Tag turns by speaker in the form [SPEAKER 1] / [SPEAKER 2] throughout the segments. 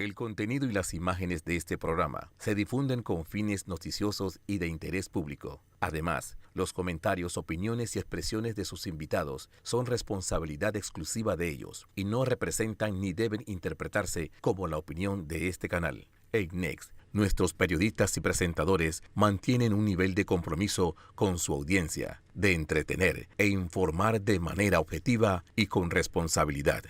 [SPEAKER 1] El contenido y las imágenes de este programa se difunden con fines noticiosos y de interés público. Además, los comentarios, opiniones y expresiones de sus invitados son responsabilidad exclusiva de ellos y no representan ni deben interpretarse como la opinión de este canal. En Next, nuestros periodistas y presentadores mantienen un nivel de compromiso con su audiencia, de entretener e informar de manera objetiva y con responsabilidad.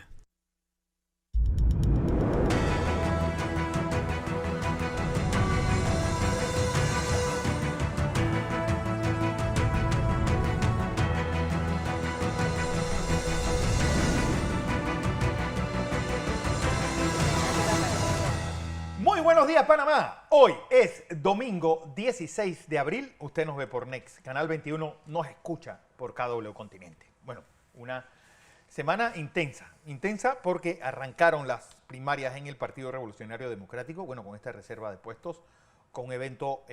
[SPEAKER 2] Muy buenos días, Panamá. Hoy es domingo 16 de abril. Usted nos ve por Next. Canal 21 nos escucha por KW Continente. Bueno, una semana intensa porque arrancaron las primarias en el Partido Revolucionario Democrático, bueno, con esta reserva de puestos, con un evento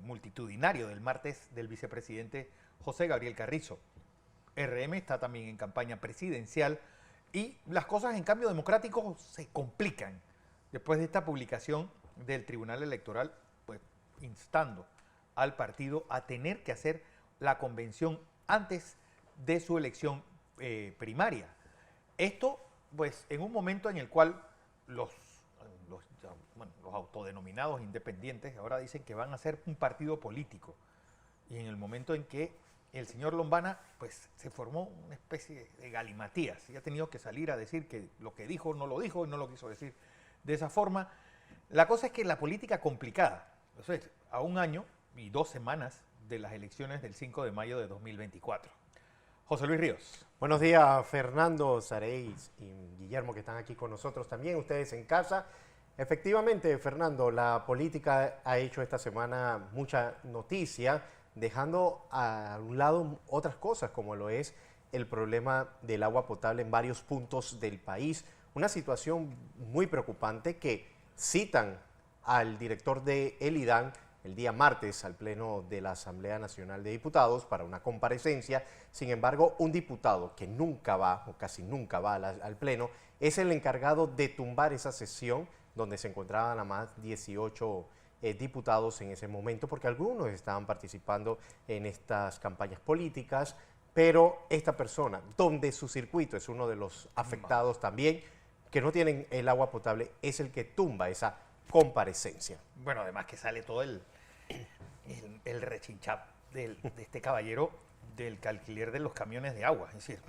[SPEAKER 2] multitudinario del martes del vicepresidente José Gabriel Carrizo. RM está también en campaña presidencial y las cosas en Cambio Democrático se complican después de esta publicación del Tribunal Electoral, pues instando al partido a tener que hacer la convención antes de su elección primaria. Esto, pues, en un momento en el cual los autodenominados independientes ahora dicen que van a ser un partido político, y en el momento en que el señor Lombana, pues, se formó una especie de galimatías y ha tenido que salir a decir que lo que dijo no lo dijo y no lo quiso decir de esa forma. La cosa es que la política complicada, entonces, a un año y 2 semanas de las elecciones del 5 de mayo de 2024. José Luis Ríos.
[SPEAKER 3] Buenos días, Fernando, Sareis y Guillermo, que están aquí con nosotros también, ustedes en casa. Efectivamente, Fernando, la política ha hecho esta semana mucha noticia, dejando a un lado otras cosas, como lo es el problema del agua potable en varios puntos del país. Una situación muy preocupante que citan al director de el IDAN el día martes al pleno de la Asamblea Nacional de Diputados para una comparecencia. Sin embargo, un diputado que nunca va, o casi nunca va al pleno, es el encargado de tumbar esa sesión donde se encontraban nada más 18 diputados en ese momento, porque algunos estaban participando en estas campañas políticas, pero esta persona, donde su circuito es uno de los afectados también, que no tienen el agua potable, es el que tumba esa comparecencia.
[SPEAKER 2] Bueno, además que sale todo el rechinchap de este caballero del alquiler de los camiones de agua. Es decir,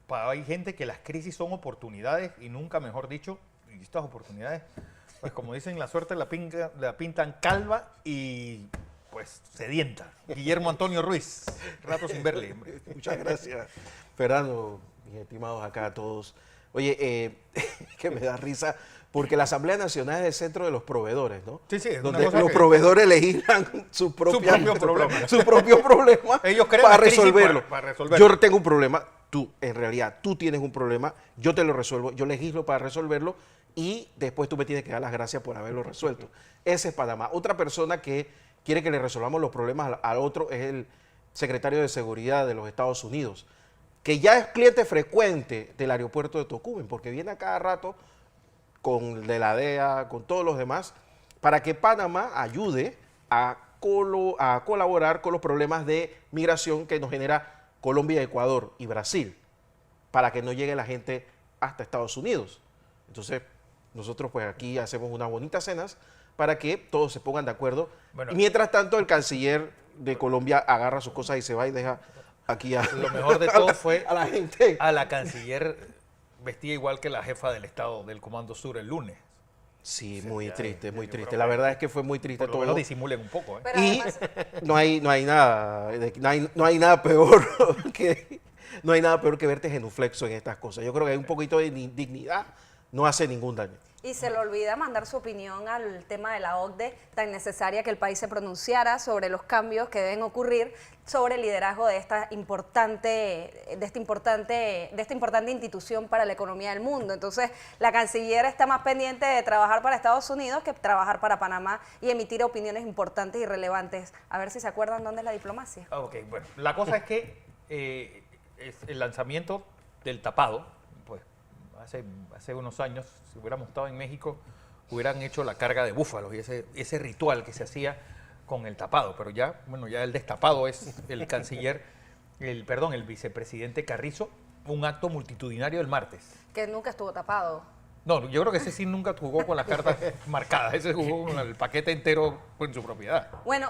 [SPEAKER 2] hay gente que las crisis son oportunidades y nunca mejor dicho, y estas oportunidades, pues como dicen, la suerte la pintan calva y pues sedienta. Guillermo Antonio Ruiz, rato sin verle. Hombre.
[SPEAKER 4] Muchas gracias, Fernando, mis estimados acá a todos. Oye, que me da risa, porque la Asamblea Nacional es el centro de los proveedores, ¿no?
[SPEAKER 2] Sí, es
[SPEAKER 4] donde los proveedores legislan su propio problema
[SPEAKER 2] Ellos creen
[SPEAKER 4] para resolverlo.
[SPEAKER 2] Para resolverlo.
[SPEAKER 4] Yo tengo un problema, en realidad, tú tienes un problema, yo te lo resuelvo, yo legislo para resolverlo y después tú me tienes que dar las gracias por haberlo resuelto. Ese es Panamá. Otra persona que quiere que le resolvamos los problemas al otro es el secretario de Seguridad de los Estados Unidos, que ya es cliente frecuente del aeropuerto de Tocumen, porque viene a cada rato con de la DEA, con todos los demás, para que Panamá ayude a colaborar con los problemas de migración que nos genera Colombia, Ecuador y Brasil, para que no llegue la gente hasta Estados Unidos. Entonces, nosotros pues aquí hacemos unas bonitas cenas para que todos se pongan de acuerdo. Bueno, y mientras tanto, el canciller de Colombia agarra sus cosas y se va y deja aquí a...
[SPEAKER 2] Lo mejor de todo fue
[SPEAKER 4] a la gente.
[SPEAKER 2] A la canciller vestía igual que la jefa del Estado del Comando Sur el lunes.
[SPEAKER 4] Sí, muy triste, muy triste. La verdad es que fue muy triste todo.
[SPEAKER 2] Por lo menos disimulen un poco.
[SPEAKER 5] Pero
[SPEAKER 4] y
[SPEAKER 5] además...
[SPEAKER 4] no hay nada peor que verte genuflexo en estas cosas. Yo creo que hay un poquito de dignidad, no hace ningún daño.
[SPEAKER 5] Y se le olvida mandar su opinión al tema de la OCDE, tan necesaria que el país se pronunciara sobre los cambios que deben ocurrir sobre el liderazgo de esta importante institución para la economía del mundo. Entonces, la canciller está más pendiente de trabajar para Estados Unidos que trabajar para Panamá y emitir opiniones importantes y relevantes. A ver si se acuerdan dónde es la diplomacia.
[SPEAKER 2] Ok, bueno, la cosa es que es el lanzamiento del tapado, pues hace unos años, si hubiéramos estado en México, hubieran hecho la carga de búfalos y ese ritual que se hacía con el tapado. Pero ya, bueno, ya el destapado es el canciller, el vicepresidente Carrizo, un acto multitudinario el martes.
[SPEAKER 5] Que nunca estuvo tapado.
[SPEAKER 2] No, yo creo que ese sí nunca jugó con las cartas marcadas, ese jugó con el paquete entero en su propiedad.
[SPEAKER 5] Bueno,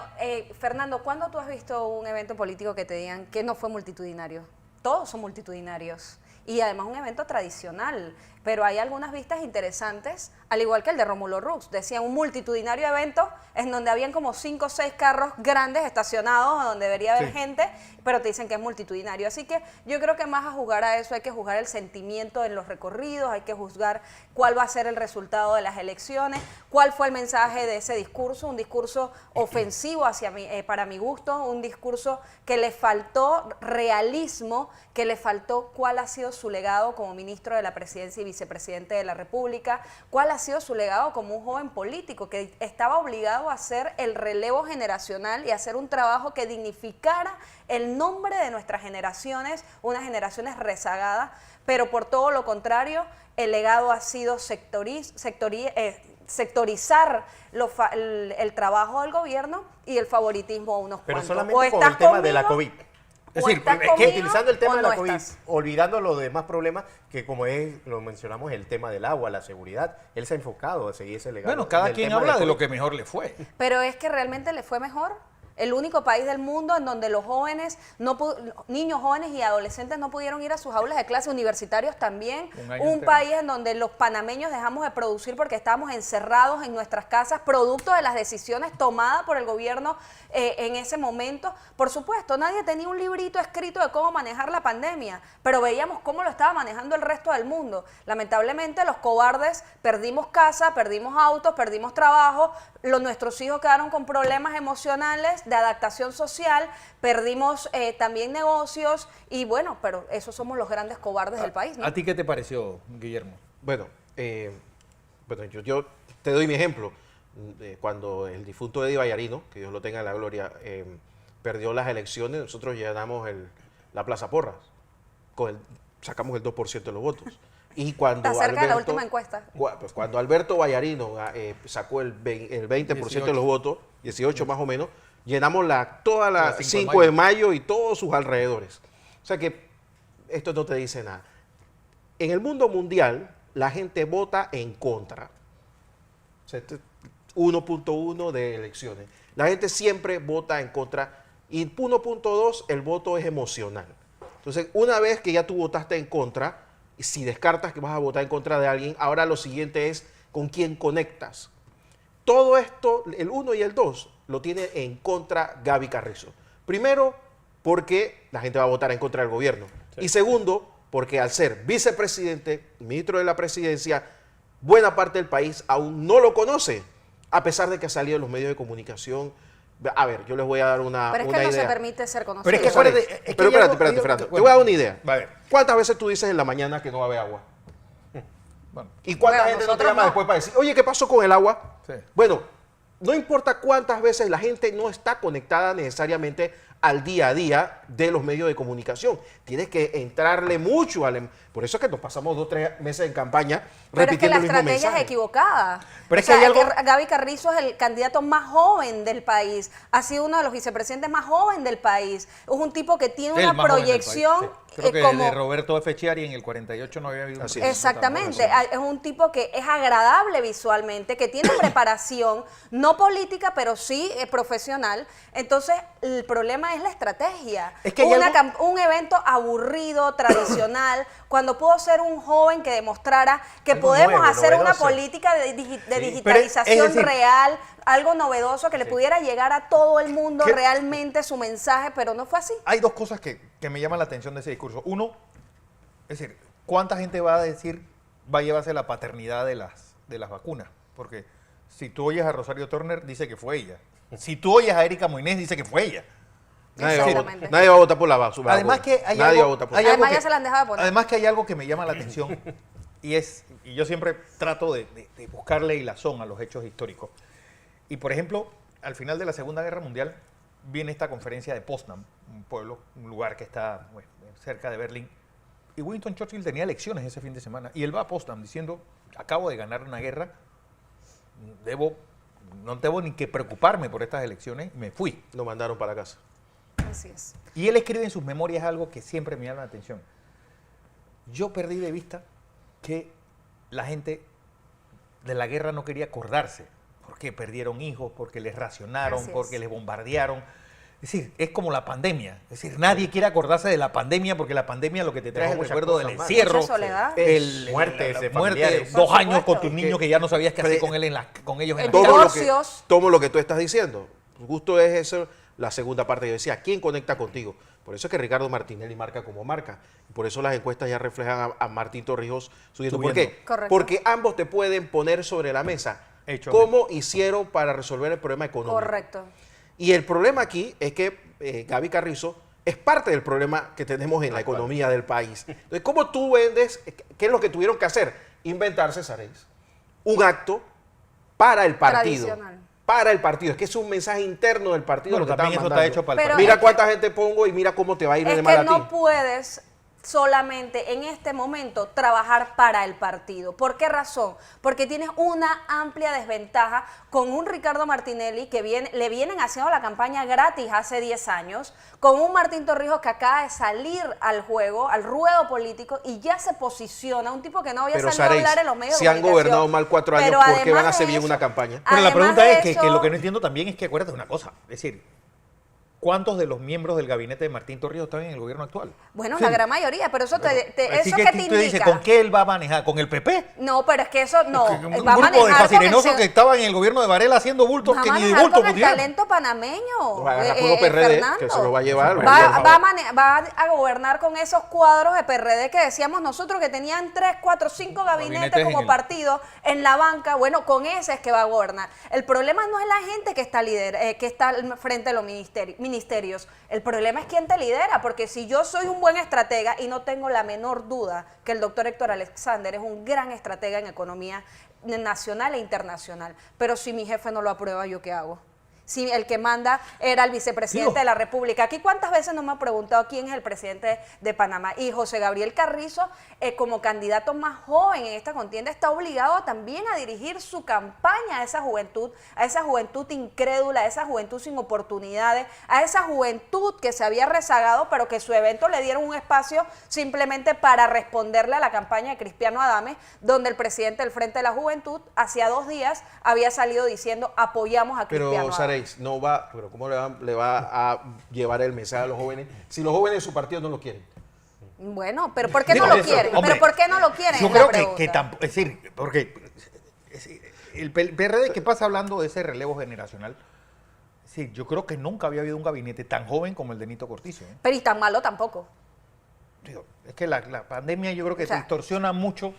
[SPEAKER 5] Fernando, ¿cuándo tú has visto un evento político que te digan que no fue multitudinario? Todos son multitudinarios y además un evento tradicional, pero hay algunas vistas interesantes, al igual que el de Rómulo Rux. Decían un multitudinario evento en donde habían como 5 o 6 carros grandes estacionados donde debería haber gente, pero te dicen que es multitudinario. Así que yo creo que más a jugar a eso hay que juzgar el sentimiento en los recorridos, hay que juzgar cuál va a ser el resultado de las elecciones, cuál fue el mensaje de ese discurso, un discurso ofensivo hacia mí, para mi gusto, un discurso que le faltó realismo, que le faltó cuál ha sido su legado como ministro de la Presidencia y vicepresidente de la República, cuál ha sido su legado como un joven político que estaba obligado a hacer el relevo generacional y hacer un trabajo que dignificara el nombre de nuestras generaciones, unas generaciones rezagadas, pero por todo lo contrario, el legado ha sido sectorizar el trabajo del gobierno y el favoritismo a unos
[SPEAKER 3] Pero
[SPEAKER 5] cuantos.
[SPEAKER 3] solamente con el tema de la COVID.
[SPEAKER 2] Es
[SPEAKER 5] O
[SPEAKER 2] decir,
[SPEAKER 5] estás
[SPEAKER 2] que
[SPEAKER 5] conmigo
[SPEAKER 3] Utilizando el tema
[SPEAKER 5] o
[SPEAKER 3] de
[SPEAKER 5] no
[SPEAKER 3] la COVID,
[SPEAKER 5] estás.
[SPEAKER 3] olvidando los demás problemas, que como lo mencionamos, el tema del agua, la seguridad, él se ha enfocado a seguir ese legado.
[SPEAKER 2] bueno, cada
[SPEAKER 3] del
[SPEAKER 2] quien
[SPEAKER 3] tema
[SPEAKER 2] habla de lo
[SPEAKER 3] COVID.
[SPEAKER 2] que mejor le fue.
[SPEAKER 5] Pero es que realmente le fue mejor. El único país del mundo en donde los jóvenes, niños jóvenes y adolescentes no pudieron ir a sus aulas de clase, universitarios también.
[SPEAKER 2] Un año
[SPEAKER 5] Un
[SPEAKER 2] entero.
[SPEAKER 5] país en donde los panameños dejamos de producir porque estábamos encerrados en nuestras casas, producto de las decisiones tomadas por el gobierno en ese momento. Por supuesto, nadie tenía un librito escrito de cómo manejar la pandemia, pero veíamos cómo lo estaba manejando el resto del mundo. Lamentablemente, los cobardes perdimos casa, perdimos autos, perdimos trabajo, nuestros hijos quedaron con problemas emocionales, de adaptación social, perdimos también negocios y bueno, pero esos somos los grandes cobardes del país, ¿no?
[SPEAKER 2] ¿A ti qué te pareció, Guillermo?
[SPEAKER 4] Bueno, yo te doy mi ejemplo. Cuando el difunto Eddie Vallarino, que Dios lo tenga en la gloria, perdió las elecciones, nosotros llenamos la Plaza Porras, sacamos el 2% de los votos. Y cuando
[SPEAKER 5] Está cerca de la última encuesta.
[SPEAKER 4] Pues cuando Alberto Vallarino sacó el 20% de los votos, 18 más o menos, llenamos toda la 5 de mayo y todos sus alrededores. O sea que esto no te dice nada. En el mundo mundial, la gente vota en contra. O sea, 1.1 de elecciones. La gente siempre vota en contra. Y 1.2, el voto es emocional. Entonces, una vez que ya tú votaste en contra, si descartas que vas a votar en contra de alguien, ahora lo siguiente es con quién conectas. Todo esto, el 1 y el 2, lo tiene en contra Gaby Carrizo. Primero, porque la gente va a votar en contra del gobierno. Sí. Y segundo, porque al ser vicepresidente, ministro de la presidencia, buena parte del país aún no lo conoce, a pesar de que ha salido en los medios de comunicación. A ver, yo les voy a dar una idea.
[SPEAKER 5] Pero es que no se permite ser conocido.
[SPEAKER 2] Pero es que acuérdate,
[SPEAKER 4] pero espérate, Fernando. Te voy a dar una idea.
[SPEAKER 2] A ver.
[SPEAKER 4] ¿Cuántas veces tú dices en la mañana que no va a haber agua?
[SPEAKER 2] Bueno,
[SPEAKER 4] ¿Y cuánta gente no te llama después para decir, oye, ¿qué pasó con el agua?
[SPEAKER 2] Sí.
[SPEAKER 4] Bueno, no importa cuántas veces la gente no está conectada necesariamente al día a día de los medios de comunicación. Tienes que entrarle mucho. Por eso es que nos pasamos 2 o 3 meses en campaña repitiendo el mismo mensaje.
[SPEAKER 5] Pero es que la estrategia es equivocada.
[SPEAKER 2] Pero es que hay algo...
[SPEAKER 5] Gaby Carrizo es el candidato más joven del país. Ha sido uno de los vicepresidentes más jóvenes del país. Es un tipo que tiene una proyección...
[SPEAKER 2] Sí. Creo que
[SPEAKER 5] como
[SPEAKER 2] de Roberto F. Chiari en el 48 no había habido un...
[SPEAKER 5] Exactamente, es un tipo que es agradable visualmente, que tiene preparación, no política, pero sí profesional. Entonces, el problema es la estrategia.
[SPEAKER 2] Es que
[SPEAKER 5] un evento aburrido, tradicional, cuando pudo ser un joven que demostrara que
[SPEAKER 3] Algo
[SPEAKER 5] podemos
[SPEAKER 3] nuevo,
[SPEAKER 5] hacer una
[SPEAKER 3] novedoso.
[SPEAKER 5] política de digitalización real, algo novedoso que le pudiera llegar a todo el mundo realmente su mensaje, pero no fue así.
[SPEAKER 2] Hay 2 cosas que me llaman la atención de ese discurso. Uno, es decir, ¿cuánta gente va a llevarse la paternidad de las vacunas? Porque si tú oyes a Rosario Turner, dice que fue ella. Si tú oyes a Erika Moinés, dice que fue ella.
[SPEAKER 4] Nadie va a votar por la vacuna.
[SPEAKER 2] Además que hay
[SPEAKER 4] nadie
[SPEAKER 2] algo,
[SPEAKER 4] va a votar por
[SPEAKER 2] hay
[SPEAKER 4] la
[SPEAKER 2] algo
[SPEAKER 5] Además
[SPEAKER 2] que,
[SPEAKER 5] ya se la han dejado de poner.
[SPEAKER 2] Además que hay algo que me llama la atención y yo siempre trato de buscarle hilazón a los hechos históricos. Y por ejemplo, al final de la Segunda Guerra Mundial viene esta conferencia de Potsdam, un lugar que está cerca de Berlín, y Winston Churchill tenía elecciones ese fin de semana y él va a Potsdam diciendo, acabo de ganar una guerra no debo ni que preocuparme por estas elecciones, me fui.
[SPEAKER 4] Lo mandaron para casa.
[SPEAKER 5] Así es.
[SPEAKER 2] Y él escribe en sus memorias algo que siempre me llama la atención. Yo perdí de vista que la gente de la guerra no quería acordarse, porque perdieron hijos, porque les racionaron,
[SPEAKER 5] Así es.
[SPEAKER 2] porque les bombardearon. Es decir, es como la pandemia. Es decir, nadie quiere acordarse de la pandemia porque la pandemia lo que te trae es el
[SPEAKER 3] muchas
[SPEAKER 2] recuerdo del
[SPEAKER 3] cosas más.
[SPEAKER 2] encierro,
[SPEAKER 5] Mucha soledad.
[SPEAKER 3] Muertes
[SPEAKER 2] la
[SPEAKER 3] de
[SPEAKER 2] muerte,
[SPEAKER 3] familiares.
[SPEAKER 2] 2
[SPEAKER 5] Por
[SPEAKER 2] años con tus
[SPEAKER 5] supuesto.
[SPEAKER 2] niños que ya no sabías qué hacer
[SPEAKER 4] Pero-
[SPEAKER 2] con ellos en la
[SPEAKER 5] Todo
[SPEAKER 2] casa.
[SPEAKER 5] Divorcios.
[SPEAKER 4] Tomo lo que tú estás diciendo. Justo es eso la segunda parte. Yo decía, ¿quién conecta contigo? Por eso es que Ricardo Martinelli marca como marca. Por eso las encuestas ya reflejan a Martín Torrijos subiendo. ¿Por qué?
[SPEAKER 5] Correcto.
[SPEAKER 4] Porque ambos te pueden poner sobre la mesa
[SPEAKER 2] Hechos.
[SPEAKER 4] cómo hicieron para resolver el problema económico.
[SPEAKER 5] Correcto.
[SPEAKER 4] Y el problema aquí es que Gaby Carrizo es parte del problema que tenemos en la economía del país. Entonces, ¿cómo tú vendes? ¿Qué es lo que tuvieron que hacer? Inventarse, Saréis, un acto para el partido.
[SPEAKER 5] Tradicional.
[SPEAKER 4] Para el partido. Es que es un mensaje interno del partido.
[SPEAKER 2] Bueno,
[SPEAKER 4] lo que
[SPEAKER 2] también
[SPEAKER 4] estaban
[SPEAKER 2] eso está
[SPEAKER 4] mandando.
[SPEAKER 2] hecho para el
[SPEAKER 5] Pero
[SPEAKER 2] partido.
[SPEAKER 4] Mira
[SPEAKER 5] es
[SPEAKER 4] cuánta gente pongo y mira cómo te va a ir
[SPEAKER 5] Es
[SPEAKER 4] de mal
[SPEAKER 5] que
[SPEAKER 4] a ti.
[SPEAKER 5] no puedes solamente en este momento trabajar para el partido. ¿Por qué razón? Porque tienes una amplia desventaja con un Ricardo Martinelli que le vienen haciendo la campaña gratis hace 10 años, con un Martín Torrijos que acaba de salir al juego, al ruedo político y ya se posiciona, un tipo que no había
[SPEAKER 4] Pero,
[SPEAKER 5] salido a
[SPEAKER 4] Saréis,
[SPEAKER 5] hablar en los medios
[SPEAKER 4] si
[SPEAKER 5] de
[SPEAKER 4] han
[SPEAKER 5] comunicación.
[SPEAKER 4] gobernado mal 4 años,
[SPEAKER 5] Pero
[SPEAKER 4] ¿por qué
[SPEAKER 5] además
[SPEAKER 4] van a hacer
[SPEAKER 5] de
[SPEAKER 4] bien
[SPEAKER 5] eso-
[SPEAKER 4] una campaña?
[SPEAKER 2] Pero la
[SPEAKER 5] además
[SPEAKER 2] pregunta
[SPEAKER 5] de
[SPEAKER 2] es que
[SPEAKER 5] eso-
[SPEAKER 2] lo que no entiendo también es que acuérdate de una cosa. Es decir, ¿cuántos de los miembros del gabinete de Martín Torrijos están en el gobierno actual?
[SPEAKER 5] Bueno,
[SPEAKER 2] Sí.
[SPEAKER 5] la gran mayoría, pero eso
[SPEAKER 2] Así
[SPEAKER 5] eso
[SPEAKER 2] que
[SPEAKER 5] que te
[SPEAKER 2] tú
[SPEAKER 5] indica.
[SPEAKER 2] dices, ¿con qué él va a manejar? ¿Con el PP?
[SPEAKER 5] No, pero es que eso no.
[SPEAKER 2] Un
[SPEAKER 5] va a
[SPEAKER 2] grupo de
[SPEAKER 5] manejar con el
[SPEAKER 2] fascinenosos
[SPEAKER 5] se-
[SPEAKER 2] que estaban en el gobierno de Varela haciendo bultos
[SPEAKER 5] va a
[SPEAKER 2] que ni de
[SPEAKER 5] manejar
[SPEAKER 2] bulto
[SPEAKER 5] con el
[SPEAKER 2] pudieron.
[SPEAKER 5] talento panameño.
[SPEAKER 4] Va a agarrar puro PRD,
[SPEAKER 5] Fernando.
[SPEAKER 4] que se lo va a llevar.
[SPEAKER 5] Va a gobernar con esos cuadros de PRD que decíamos nosotros que tenían 3, 4, 5 gabinetes
[SPEAKER 2] Gabinetes en
[SPEAKER 5] como
[SPEAKER 2] el-
[SPEAKER 5] partido en la banca. Bueno, con ese es que va a gobernar. El problema no es la gente que está que está al frente de los ministerios. El problema es quién te lidera, porque si yo soy un buen estratega y no tengo la menor duda que el doctor Héctor Alexander es un gran estratega en economía nacional e internacional, pero si mi jefe no lo aprueba, ¿yo qué hago? Si el que manda era el vicepresidente
[SPEAKER 2] Digo.
[SPEAKER 5] de la República. Aquí cuántas veces nos me ha preguntado quién es el presidente de Panamá. Y José Gabriel Carrizo, como candidato más joven en esta contienda, está obligado también a dirigir su campaña a esa juventud incrédula, a esa juventud sin oportunidades, a esa juventud que se había rezagado, pero que su evento le dieron un espacio simplemente para responderle a la campaña de Cristiano Adames, donde el presidente del Frente de la Juventud, hacía 2 días, había salido diciendo apoyamos a Cristiano
[SPEAKER 4] Pero,
[SPEAKER 5] Adames.
[SPEAKER 4] Saréis, no va, pero ¿cómo le va a llevar el mensaje a los jóvenes si los jóvenes de su partido no lo quieren?
[SPEAKER 5] Bueno, pero ¿por qué
[SPEAKER 2] Digo,
[SPEAKER 5] no lo
[SPEAKER 2] eso,
[SPEAKER 5] quieren?
[SPEAKER 2] hombre,
[SPEAKER 5] ¿Pero por qué no lo quieren?
[SPEAKER 2] Yo
[SPEAKER 5] Es la
[SPEAKER 2] creo
[SPEAKER 5] pregunta.
[SPEAKER 2] que tampoco, es decir, porque el PRD que pasa hablando de ese relevo generacional, sí, yo creo que nunca había habido un gabinete tan joven como el de Nito Cortizo. ¿eh?
[SPEAKER 5] Pero y tan malo tampoco.
[SPEAKER 2] Digo, es que la pandemia yo creo que
[SPEAKER 5] O sea,
[SPEAKER 2] distorsiona mucho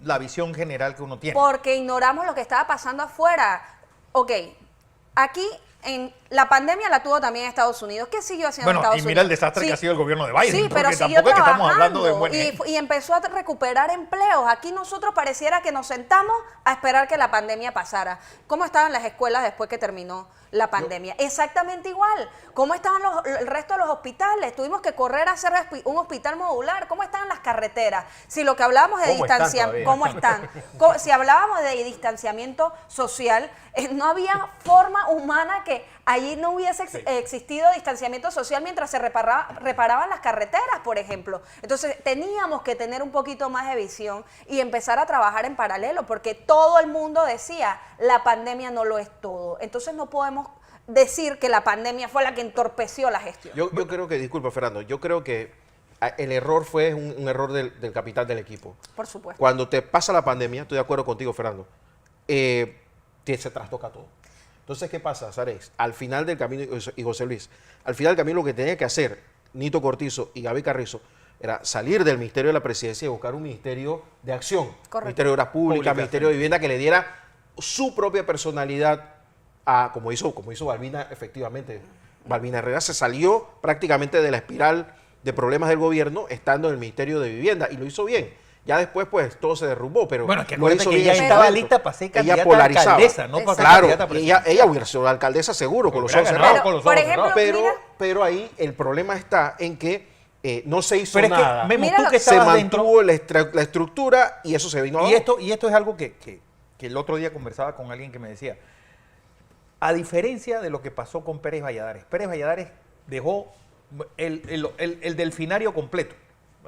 [SPEAKER 2] la visión general que uno tiene.
[SPEAKER 5] Porque ignoramos lo que estaba pasando afuera. Ok, aquí en la pandemia la tuvo también Estados Unidos. ¿Qué siguió haciendo
[SPEAKER 2] Bueno,
[SPEAKER 5] Estados
[SPEAKER 2] y
[SPEAKER 5] Unidos?
[SPEAKER 2] mira el desastre que ha sido el gobierno de Biden,
[SPEAKER 5] Sí,
[SPEAKER 2] porque
[SPEAKER 5] pero siguió
[SPEAKER 2] tampoco es que estamos
[SPEAKER 5] trabajando
[SPEAKER 2] hablando de buen ejemplo.
[SPEAKER 5] y empezó a recuperar empleos. Aquí nosotros pareciera que nos sentamos a esperar que la pandemia pasara. ¿Cómo estaban las escuelas después que terminó la pandemia? Exactamente igual. ¿Cómo estaban el resto de los hospitales? Tuvimos que correr a hacer un hospital modular. ¿Cómo estaban las carreteras? Si lo que hablábamos de
[SPEAKER 3] ¿Cómo están
[SPEAKER 5] distanciamiento,
[SPEAKER 3] todavía?
[SPEAKER 5] ¿cómo están? Si hablábamos de distanciamiento social, no había forma humana que allí no hubiese existido distanciamiento social mientras se reparaban las carreteras, por ejemplo. Entonces teníamos que tener un poquito más de visión y empezar a trabajar en paralelo, porque todo el mundo decía, la pandemia no lo es todo. Entonces no podemos decir que la pandemia fue la que entorpeció la gestión.
[SPEAKER 4] Yo creo que, disculpa Fernando, yo creo que el error fue un error del capitán del equipo.
[SPEAKER 5] Por supuesto.
[SPEAKER 4] Cuando te pasa la pandemia, estoy de acuerdo contigo, Fernando, se trastoca todo. Entonces, ¿qué pasa, Saréis? Al final del camino, y José Luis, al final del camino lo que tenía que hacer Nito Cortizo y Gaby Carrizo era salir del Ministerio de la Presidencia y buscar un ministerio de acción.
[SPEAKER 5] Correcto.
[SPEAKER 4] Ministerio de Obras Públicas, Ministerio de Vivienda, que le diera su propia personalidad a, como hizo Balbina, efectivamente. Balbina Herrera se salió prácticamente de la espiral de problemas del gobierno estando en el Ministerio de Vivienda y lo hizo bien. Ya después, pues, todo se derrumbó, pero
[SPEAKER 2] Bueno, es que
[SPEAKER 4] lo
[SPEAKER 2] acuérdate
[SPEAKER 4] hizo
[SPEAKER 2] que
[SPEAKER 4] bien
[SPEAKER 2] ella
[SPEAKER 4] en su
[SPEAKER 2] estaba
[SPEAKER 4] momento.
[SPEAKER 2] lista para ser
[SPEAKER 4] Ella
[SPEAKER 2] candidata a
[SPEAKER 4] polarizaba.
[SPEAKER 2] alcaldesa, no para ser
[SPEAKER 4] Claro,
[SPEAKER 2] candidata a presidenta.
[SPEAKER 4] ella hubiera sido alcaldesa seguro, con los
[SPEAKER 2] Hubiera
[SPEAKER 4] ojos
[SPEAKER 2] ganado
[SPEAKER 4] cerrados.
[SPEAKER 2] con los
[SPEAKER 5] por
[SPEAKER 2] ojos
[SPEAKER 5] ejemplo,
[SPEAKER 2] cerrados.
[SPEAKER 4] Pero ahí el problema está en que no se hizo
[SPEAKER 2] Pero es que,
[SPEAKER 4] nada.
[SPEAKER 2] Memo,
[SPEAKER 5] Mira
[SPEAKER 2] tú
[SPEAKER 5] lo
[SPEAKER 2] que
[SPEAKER 5] que-
[SPEAKER 4] Se
[SPEAKER 2] estabas
[SPEAKER 4] mantuvo
[SPEAKER 2] dentro,
[SPEAKER 4] la estructura y eso se vino
[SPEAKER 2] y
[SPEAKER 4] abajo.
[SPEAKER 2] esto es algo que que el otro día conversaba con alguien que me decía, a diferencia de lo que pasó con Pérez Valladares dejó el delfinario completo.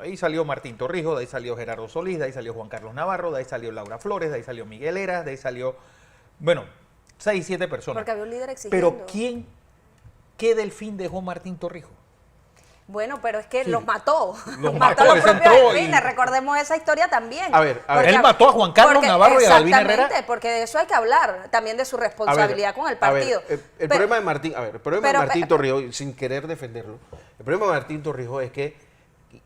[SPEAKER 2] Ahí salió Martín Torrijos, de ahí salió Gerardo Solís, de ahí salió Juan Carlos Navarro, de ahí salió Laura Flores, de ahí salió Miguel Heras, de ahí salió, bueno, 6, 7 personas.
[SPEAKER 5] Porque había un líder exigiendo.
[SPEAKER 2] Pero ¿qué delfín dejó Martín Torrijos?
[SPEAKER 5] Bueno, pero es que los mató.
[SPEAKER 2] Los
[SPEAKER 5] mató
[SPEAKER 2] mató,
[SPEAKER 5] a los
[SPEAKER 2] ese
[SPEAKER 5] propios
[SPEAKER 2] entró y-
[SPEAKER 5] delfines. Recordemos esa historia también.
[SPEAKER 4] A ver,
[SPEAKER 5] Porque-
[SPEAKER 2] él mató a Juan Carlos
[SPEAKER 5] porque-
[SPEAKER 2] Navarro y a Balbina Herrera.
[SPEAKER 5] Exactamente, porque de eso hay que hablar. También de su responsabilidad con el partido.
[SPEAKER 4] El problema de Martín, el problema de Martín Torrijos, sin querer defenderlo, el problema de Martín Torrijos es que,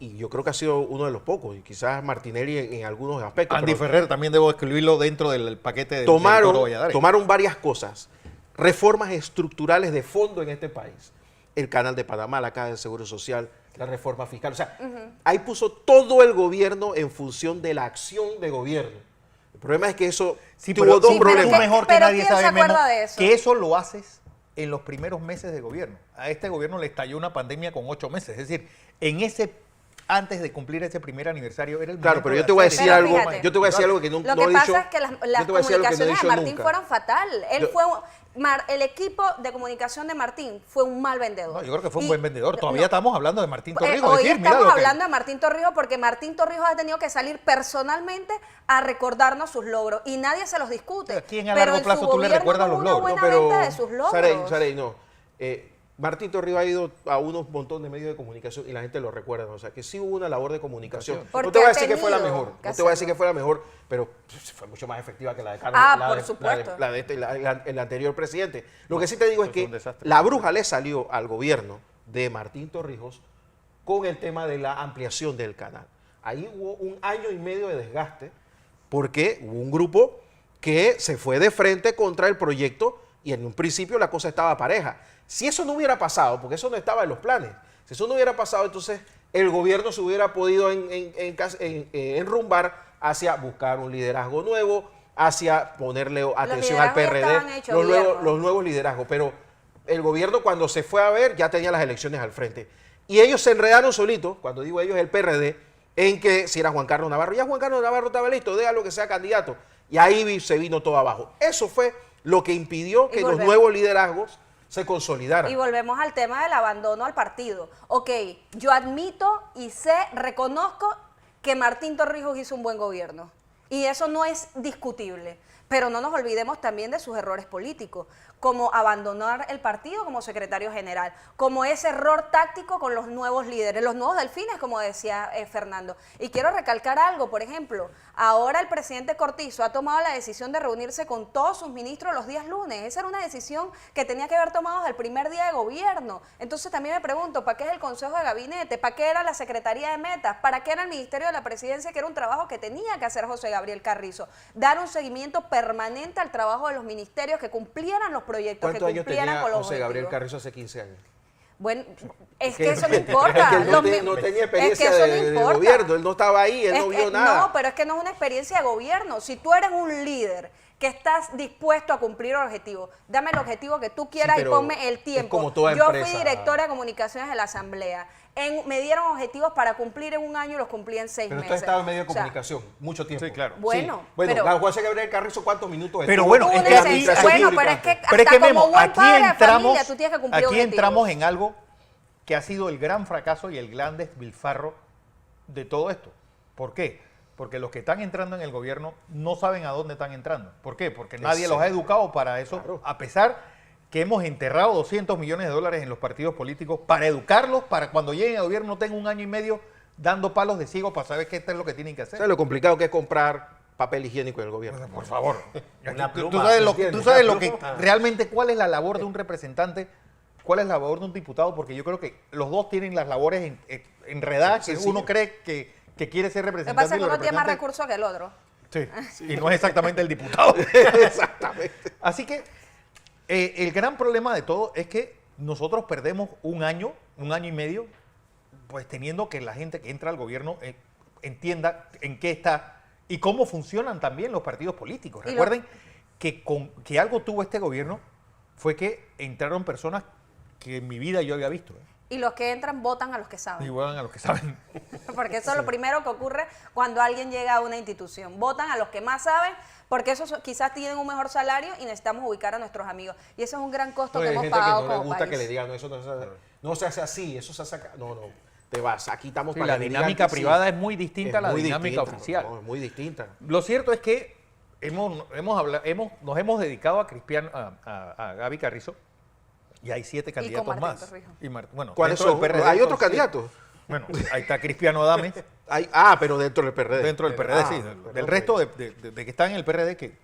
[SPEAKER 4] y yo creo que ha sido uno de los pocos, y quizás Martinelli en algunos aspectos.
[SPEAKER 2] Andy
[SPEAKER 4] pero
[SPEAKER 2] Ferrer también debo escribirlo dentro del paquete del Toro Valladares.
[SPEAKER 4] tomaron varias cosas, reformas estructurales de fondo en este país. El canal de Panamá, la Caja de Seguro Social, la reforma fiscal. O sea, ahí puso todo el gobierno en función de la acción de gobierno. El problema es que eso tuvo
[SPEAKER 2] pero-
[SPEAKER 4] dos
[SPEAKER 5] sí, pero
[SPEAKER 4] problemas.
[SPEAKER 2] Tú mejor que
[SPEAKER 5] pero
[SPEAKER 2] nadie
[SPEAKER 5] ¿quién se
[SPEAKER 2] sabes,
[SPEAKER 5] acuerda
[SPEAKER 2] Memo,
[SPEAKER 5] de eso?
[SPEAKER 2] que eso lo haces en los primeros meses de gobierno. A este gobierno le estalló una pandemia con 8 meses. Es decir, antes de cumplir ese primer aniversario era el
[SPEAKER 4] Claro,
[SPEAKER 2] momento
[SPEAKER 4] pero
[SPEAKER 2] de
[SPEAKER 4] yo te voy a
[SPEAKER 2] hacer
[SPEAKER 4] decir
[SPEAKER 5] Pero
[SPEAKER 4] algo,
[SPEAKER 5] fíjate,
[SPEAKER 4] yo te voy a decir algo que no,
[SPEAKER 5] Lo
[SPEAKER 4] no
[SPEAKER 5] que
[SPEAKER 4] he
[SPEAKER 5] pasa
[SPEAKER 4] dicho.
[SPEAKER 5] es que las
[SPEAKER 4] yo te voy a decir algo que no he
[SPEAKER 5] comunicaciones de
[SPEAKER 4] dicho
[SPEAKER 5] Martín
[SPEAKER 4] nunca.
[SPEAKER 5] fueron fatal.
[SPEAKER 4] Yo-
[SPEAKER 5] El equipo de comunicación de Martín fue un mal vendedor.
[SPEAKER 2] No, yo creo que fue un
[SPEAKER 5] Y-
[SPEAKER 2] buen vendedor. Todavía
[SPEAKER 5] no.
[SPEAKER 2] estamos hablando de Martín Torrijos.
[SPEAKER 5] Hoy
[SPEAKER 2] Es decir, mira
[SPEAKER 5] estamos
[SPEAKER 2] lo que-
[SPEAKER 5] hablando de Martín Torrijos porque Martín Torrijos ha tenido que salir personalmente a recordarnos sus logros y nadie se los discute.
[SPEAKER 2] ¿A quién a
[SPEAKER 5] Pero
[SPEAKER 2] largo
[SPEAKER 5] en
[SPEAKER 2] plazo
[SPEAKER 5] su
[SPEAKER 2] tú le
[SPEAKER 5] gobierno
[SPEAKER 2] recuerdas
[SPEAKER 5] no
[SPEAKER 2] los
[SPEAKER 5] hubo
[SPEAKER 2] logros?
[SPEAKER 5] una
[SPEAKER 4] No, pero,
[SPEAKER 5] buena venta de sus logros.
[SPEAKER 4] Sarey, no. Martín Torrijos ha ido a unos montón de medios de comunicación y la gente lo recuerda. ¿No? O sea, que sí hubo una labor de comunicación.
[SPEAKER 5] Porque
[SPEAKER 4] No te voy a
[SPEAKER 5] ha
[SPEAKER 4] decir que fue la
[SPEAKER 5] tenido
[SPEAKER 4] mejor.
[SPEAKER 5] que
[SPEAKER 4] No te voy a decir
[SPEAKER 5] hacerlo.
[SPEAKER 4] que fue la mejor, pero fue mucho más efectiva que la de Carlos.
[SPEAKER 5] Ah,
[SPEAKER 4] la
[SPEAKER 5] por
[SPEAKER 4] de-
[SPEAKER 5] supuesto.
[SPEAKER 4] La de el anterior presidente. Lo que sí te digo es
[SPEAKER 2] eso fue
[SPEAKER 4] que
[SPEAKER 2] un desastre.
[SPEAKER 4] la bruja le salió al gobierno de Martín Torrijos con el tema de la ampliación del canal. Ahí hubo 1 año y medio de desgaste porque hubo un grupo que se fue de frente contra el proyecto y en un principio la cosa estaba pareja. Si eso no hubiera pasado, porque eso no estaba en los planes, si eso no hubiera pasado, entonces el gobierno se hubiera podido enrumbar hacia buscar un liderazgo nuevo, hacia ponerle atención al
[SPEAKER 5] liderazgos ya
[SPEAKER 4] PRD,
[SPEAKER 5] estaban hechos, Guillermo.
[SPEAKER 4] los nuevos liderazgos. Pero el gobierno cuando se fue a ver ya tenía las elecciones al frente. Y ellos se enredaron solitos, cuando digo ellos, el PRD, en que si era Juan Carlos Navarro, ya Juan Carlos Navarro estaba listo, déjalo que sea candidato. Y ahí se vino todo abajo. Eso fue lo que impidió que los
[SPEAKER 5] volvemos.
[SPEAKER 4] nuevos liderazgos se consolidaran.
[SPEAKER 5] Y volvemos al tema del abandono al partido. Ok, yo admito y reconozco que Martín Torrijos hizo un buen gobierno. Y eso no es discutible. Pero no nos olvidemos también de sus errores políticos, como abandonar el partido como secretario general, como ese error táctico con los nuevos líderes, los nuevos delfines, como decía Fernando. Y quiero recalcar algo, por ejemplo, ahora el presidente Cortizo ha tomado la decisión de reunirse con todos sus ministros los días lunes. Esa era una decisión que tenía que haber tomado desde el primer día de gobierno. Entonces también me pregunto, ¿para qué es el Consejo de Gabinete? ¿Para qué era la Secretaría de Metas? ¿Para qué era el Ministerio de la Presidencia, que era un trabajo que tenía que hacer José Gabriel Carrizo? Dar un seguimiento permanente al trabajo de los ministerios, que cumplieran los proyectos, que
[SPEAKER 4] ¿Cuántos años
[SPEAKER 5] cumplieran
[SPEAKER 4] tenía
[SPEAKER 5] con los
[SPEAKER 4] José Gabriel
[SPEAKER 5] objetivos.
[SPEAKER 4] Carrizo hace 15 años?
[SPEAKER 5] Bueno, es
[SPEAKER 4] Que-
[SPEAKER 5] que eso no
[SPEAKER 4] es
[SPEAKER 5] importa.
[SPEAKER 4] que él
[SPEAKER 5] Los
[SPEAKER 4] no
[SPEAKER 5] mi-
[SPEAKER 4] tenía
[SPEAKER 5] es que
[SPEAKER 4] experiencia
[SPEAKER 5] eso no
[SPEAKER 4] de
[SPEAKER 5] importa.
[SPEAKER 4] gobierno, él no estaba ahí, él
[SPEAKER 5] Es
[SPEAKER 4] no
[SPEAKER 5] que-
[SPEAKER 4] vio nada.
[SPEAKER 5] No, pero es que no es una experiencia de gobierno. Si tú eres un líder que estás dispuesto a cumplir objetivos, dame el objetivo que tú quieras y
[SPEAKER 4] pero
[SPEAKER 5] ponme el
[SPEAKER 4] es
[SPEAKER 5] tiempo.
[SPEAKER 4] como toda
[SPEAKER 5] Yo
[SPEAKER 4] empresa.
[SPEAKER 5] fui directora de comunicaciones de la Asamblea. Me dieron objetivos para cumplir en 1 año y los cumplí en 6
[SPEAKER 4] Pero
[SPEAKER 5] meses.
[SPEAKER 4] tú has estado en medio de
[SPEAKER 5] O sea,
[SPEAKER 4] comunicación mucho tiempo.
[SPEAKER 2] Sí, claro.
[SPEAKER 5] Bueno,
[SPEAKER 4] Bueno,
[SPEAKER 5] pero-
[SPEAKER 4] José Gabriel Carrizo, ¿cuántos minutos
[SPEAKER 2] Pero
[SPEAKER 4] estuvo
[SPEAKER 2] bueno,
[SPEAKER 4] en
[SPEAKER 2] es
[SPEAKER 5] Una
[SPEAKER 2] que
[SPEAKER 4] la
[SPEAKER 2] aquí-
[SPEAKER 5] licencia.
[SPEAKER 4] administración
[SPEAKER 5] Bueno,
[SPEAKER 4] pública
[SPEAKER 5] pero es que
[SPEAKER 4] antes?
[SPEAKER 2] Pero es
[SPEAKER 5] hasta
[SPEAKER 2] que, Memo,
[SPEAKER 5] como buen
[SPEAKER 2] aquí
[SPEAKER 5] padre de
[SPEAKER 2] entramos,
[SPEAKER 5] familia, tú tienes que cumplir
[SPEAKER 2] aquí
[SPEAKER 5] objetivos.
[SPEAKER 2] entramos en algo que ha sido el gran fracaso y el gran despilfarro de todo esto. ¿Por qué? Porque los que están entrando en el gobierno no saben a dónde están entrando. ¿Por qué? Porque nadie los ha educado para eso,
[SPEAKER 4] Claro.
[SPEAKER 2] a pesar que hemos enterrado 200 millones de dólares en los partidos políticos para educarlos, para cuando lleguen al gobierno no tengan 1 año y medio dando palos de ciego para saber qué esto es lo que tienen que hacer.
[SPEAKER 4] ¿Sabes lo complicado que es comprar papel higiénico en el gobierno?
[SPEAKER 2] Por favor.
[SPEAKER 3] Una
[SPEAKER 2] Tú
[SPEAKER 3] pluma,
[SPEAKER 2] sabes,
[SPEAKER 4] ¿entiendes?
[SPEAKER 2] tú sabes
[SPEAKER 4] Una
[SPEAKER 2] lo que
[SPEAKER 4] pluma.
[SPEAKER 2] realmente cuál es la labor de un representante, cuál es la labor de un diputado, porque yo creo que los dos tienen las labores enredadas,
[SPEAKER 4] Sí,
[SPEAKER 2] que
[SPEAKER 4] sencillo.
[SPEAKER 2] uno cree que quiere ser
[SPEAKER 5] Lo que
[SPEAKER 2] representante.
[SPEAKER 5] pasa es
[SPEAKER 2] y
[SPEAKER 5] que
[SPEAKER 2] los
[SPEAKER 5] uno tiene más
[SPEAKER 2] representantes-
[SPEAKER 5] recursos que el otro.
[SPEAKER 2] Sí, y no es exactamente el diputado.
[SPEAKER 4] Exactamente.
[SPEAKER 2] Así que el gran problema de todo es que nosotros perdemos 1 año y medio, pues teniendo que la gente que entra al gobierno entienda en qué está y cómo funcionan también los partidos políticos.
[SPEAKER 5] Y lo-
[SPEAKER 2] Recuerden que algo tuvo este gobierno fue que entraron personas que en mi vida yo había visto.
[SPEAKER 5] Y los que entran votan a los que
[SPEAKER 2] Y
[SPEAKER 5] saben.
[SPEAKER 2] juegan a los que saben.
[SPEAKER 5] Porque eso es lo primero que ocurre cuando alguien llega a una institución. Votan a los que más saben, porque esos quizás tienen un mejor salario y necesitamos ubicar a nuestros amigos. Y ese es un gran costo que
[SPEAKER 4] Hay
[SPEAKER 5] hemos
[SPEAKER 4] gente que
[SPEAKER 5] pagado
[SPEAKER 4] no le
[SPEAKER 5] como
[SPEAKER 4] gusta
[SPEAKER 5] país.
[SPEAKER 4] que le digan, no, eso no se hace así, eso se hace acá. No, te vas, aquí estamos
[SPEAKER 2] Sí,
[SPEAKER 4] para
[SPEAKER 2] la
[SPEAKER 4] que me digan
[SPEAKER 2] dinámica
[SPEAKER 4] que sí.
[SPEAKER 2] privada es muy distinta a la
[SPEAKER 4] muy
[SPEAKER 2] dinámica
[SPEAKER 4] distinta,
[SPEAKER 2] oficial.
[SPEAKER 4] no, es muy distinta.
[SPEAKER 2] Lo cierto es que nos hemos dedicado a Cristiano, a Gaby Carrizo, y hay 7 candidatos
[SPEAKER 5] Martín
[SPEAKER 2] más.
[SPEAKER 5] Torrijos.
[SPEAKER 2] Bueno,
[SPEAKER 4] ¿Cuáles
[SPEAKER 2] dentro
[SPEAKER 4] son?
[SPEAKER 2] del PRD
[SPEAKER 4] ¿Hay otros
[SPEAKER 2] son 7.
[SPEAKER 4] candidatos?
[SPEAKER 2] Bueno, ahí está Cristiano Adames,
[SPEAKER 4] Pero dentro del PRD.
[SPEAKER 2] dentro del PRD, sí.
[SPEAKER 4] perdón,
[SPEAKER 2] Del resto de que están en el PRD, que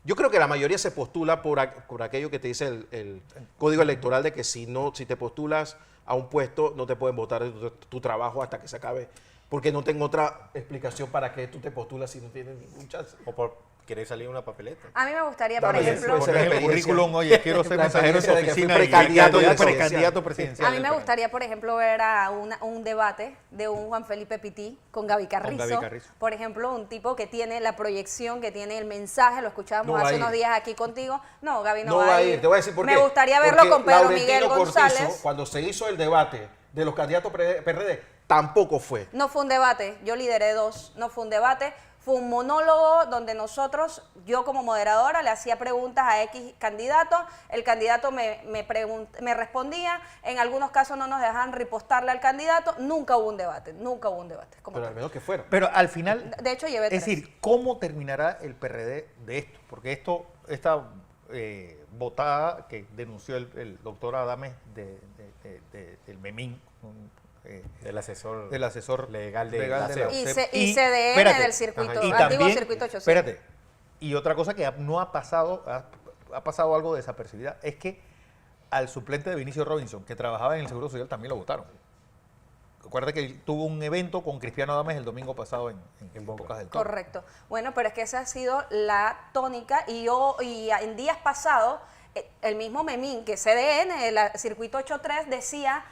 [SPEAKER 4] Yo creo que la mayoría se postula por aquello que te dice el código electoral de que si te postulas a un puesto no te pueden votar de tu trabajo hasta que se acabe. Porque no tengo otra explicación para que tú te postulas si no tienes ningún chance.
[SPEAKER 3] O por querer salir en una papeleta.
[SPEAKER 5] A mí me gustaría, por
[SPEAKER 4] Dame eso,
[SPEAKER 5] ejemplo,
[SPEAKER 4] esa es la
[SPEAKER 2] poner el
[SPEAKER 4] experiencia.
[SPEAKER 2] currículum, oye, quiero ser
[SPEAKER 4] La
[SPEAKER 2] mensajero en tu
[SPEAKER 4] experiencia de que fui
[SPEAKER 2] oficina y
[SPEAKER 4] precandidato
[SPEAKER 2] soy
[SPEAKER 4] presidencial.
[SPEAKER 2] precandidato presidencial.
[SPEAKER 5] a mí
[SPEAKER 2] del
[SPEAKER 5] me
[SPEAKER 2] PRD.
[SPEAKER 5] gustaría, por ejemplo, ver a un debate de un Juan Felipe Pití con Gaby Carrizo.
[SPEAKER 2] Carrizo.
[SPEAKER 5] Por ejemplo, un tipo que tiene la proyección, que tiene el mensaje, lo escuchábamos
[SPEAKER 4] No va
[SPEAKER 5] hace
[SPEAKER 4] a ir.
[SPEAKER 5] unos días aquí contigo. No, Gaby
[SPEAKER 4] No va a ir, te voy a decir por qué.
[SPEAKER 5] Me gustaría verlo
[SPEAKER 4] Porque
[SPEAKER 5] con Pedro
[SPEAKER 4] Laurentino
[SPEAKER 5] Miguel
[SPEAKER 4] Cortizo,
[SPEAKER 5] González.
[SPEAKER 4] cuando se hizo el debate de los candidatos PRD, tampoco fue.
[SPEAKER 5] No fue un debate, yo lideré 2, no fue un debate, fue un monólogo donde yo como moderadora le hacía preguntas a X candidato, el candidato me respondía, en algunos casos no nos dejaban ripostarle al candidato, nunca hubo un debate como
[SPEAKER 4] Pero al
[SPEAKER 5] tal.
[SPEAKER 4] menos que fuera.
[SPEAKER 2] Pero al final,
[SPEAKER 5] De hecho, llevé
[SPEAKER 2] es
[SPEAKER 5] 3.
[SPEAKER 2] decir, ¿cómo terminará el PRD de esto? Porque esta votada que denunció el doctor Adames del MEMIN,
[SPEAKER 3] Del asesor,
[SPEAKER 2] del asesor
[SPEAKER 3] legal de
[SPEAKER 2] la
[SPEAKER 3] la CEP.
[SPEAKER 2] CEP.
[SPEAKER 5] Y CDN
[SPEAKER 2] espérate,
[SPEAKER 5] del circuito,
[SPEAKER 2] y
[SPEAKER 5] antiguo
[SPEAKER 2] también,
[SPEAKER 5] circuito 800.
[SPEAKER 2] Espérate, y otra cosa que no ha pasado, ha pasado algo desapercibida, es que al suplente de Vinicio Robinson, que trabajaba en el Seguro Social, también lo votaron. Recuerda que él tuvo un evento con Cristiano Adames el domingo pasado en Bocas del Toro.
[SPEAKER 5] Correcto. Bueno, pero es que esa ha sido la tónica y en días pasados el mismo Memín, que CDN, el circuito 83, decía,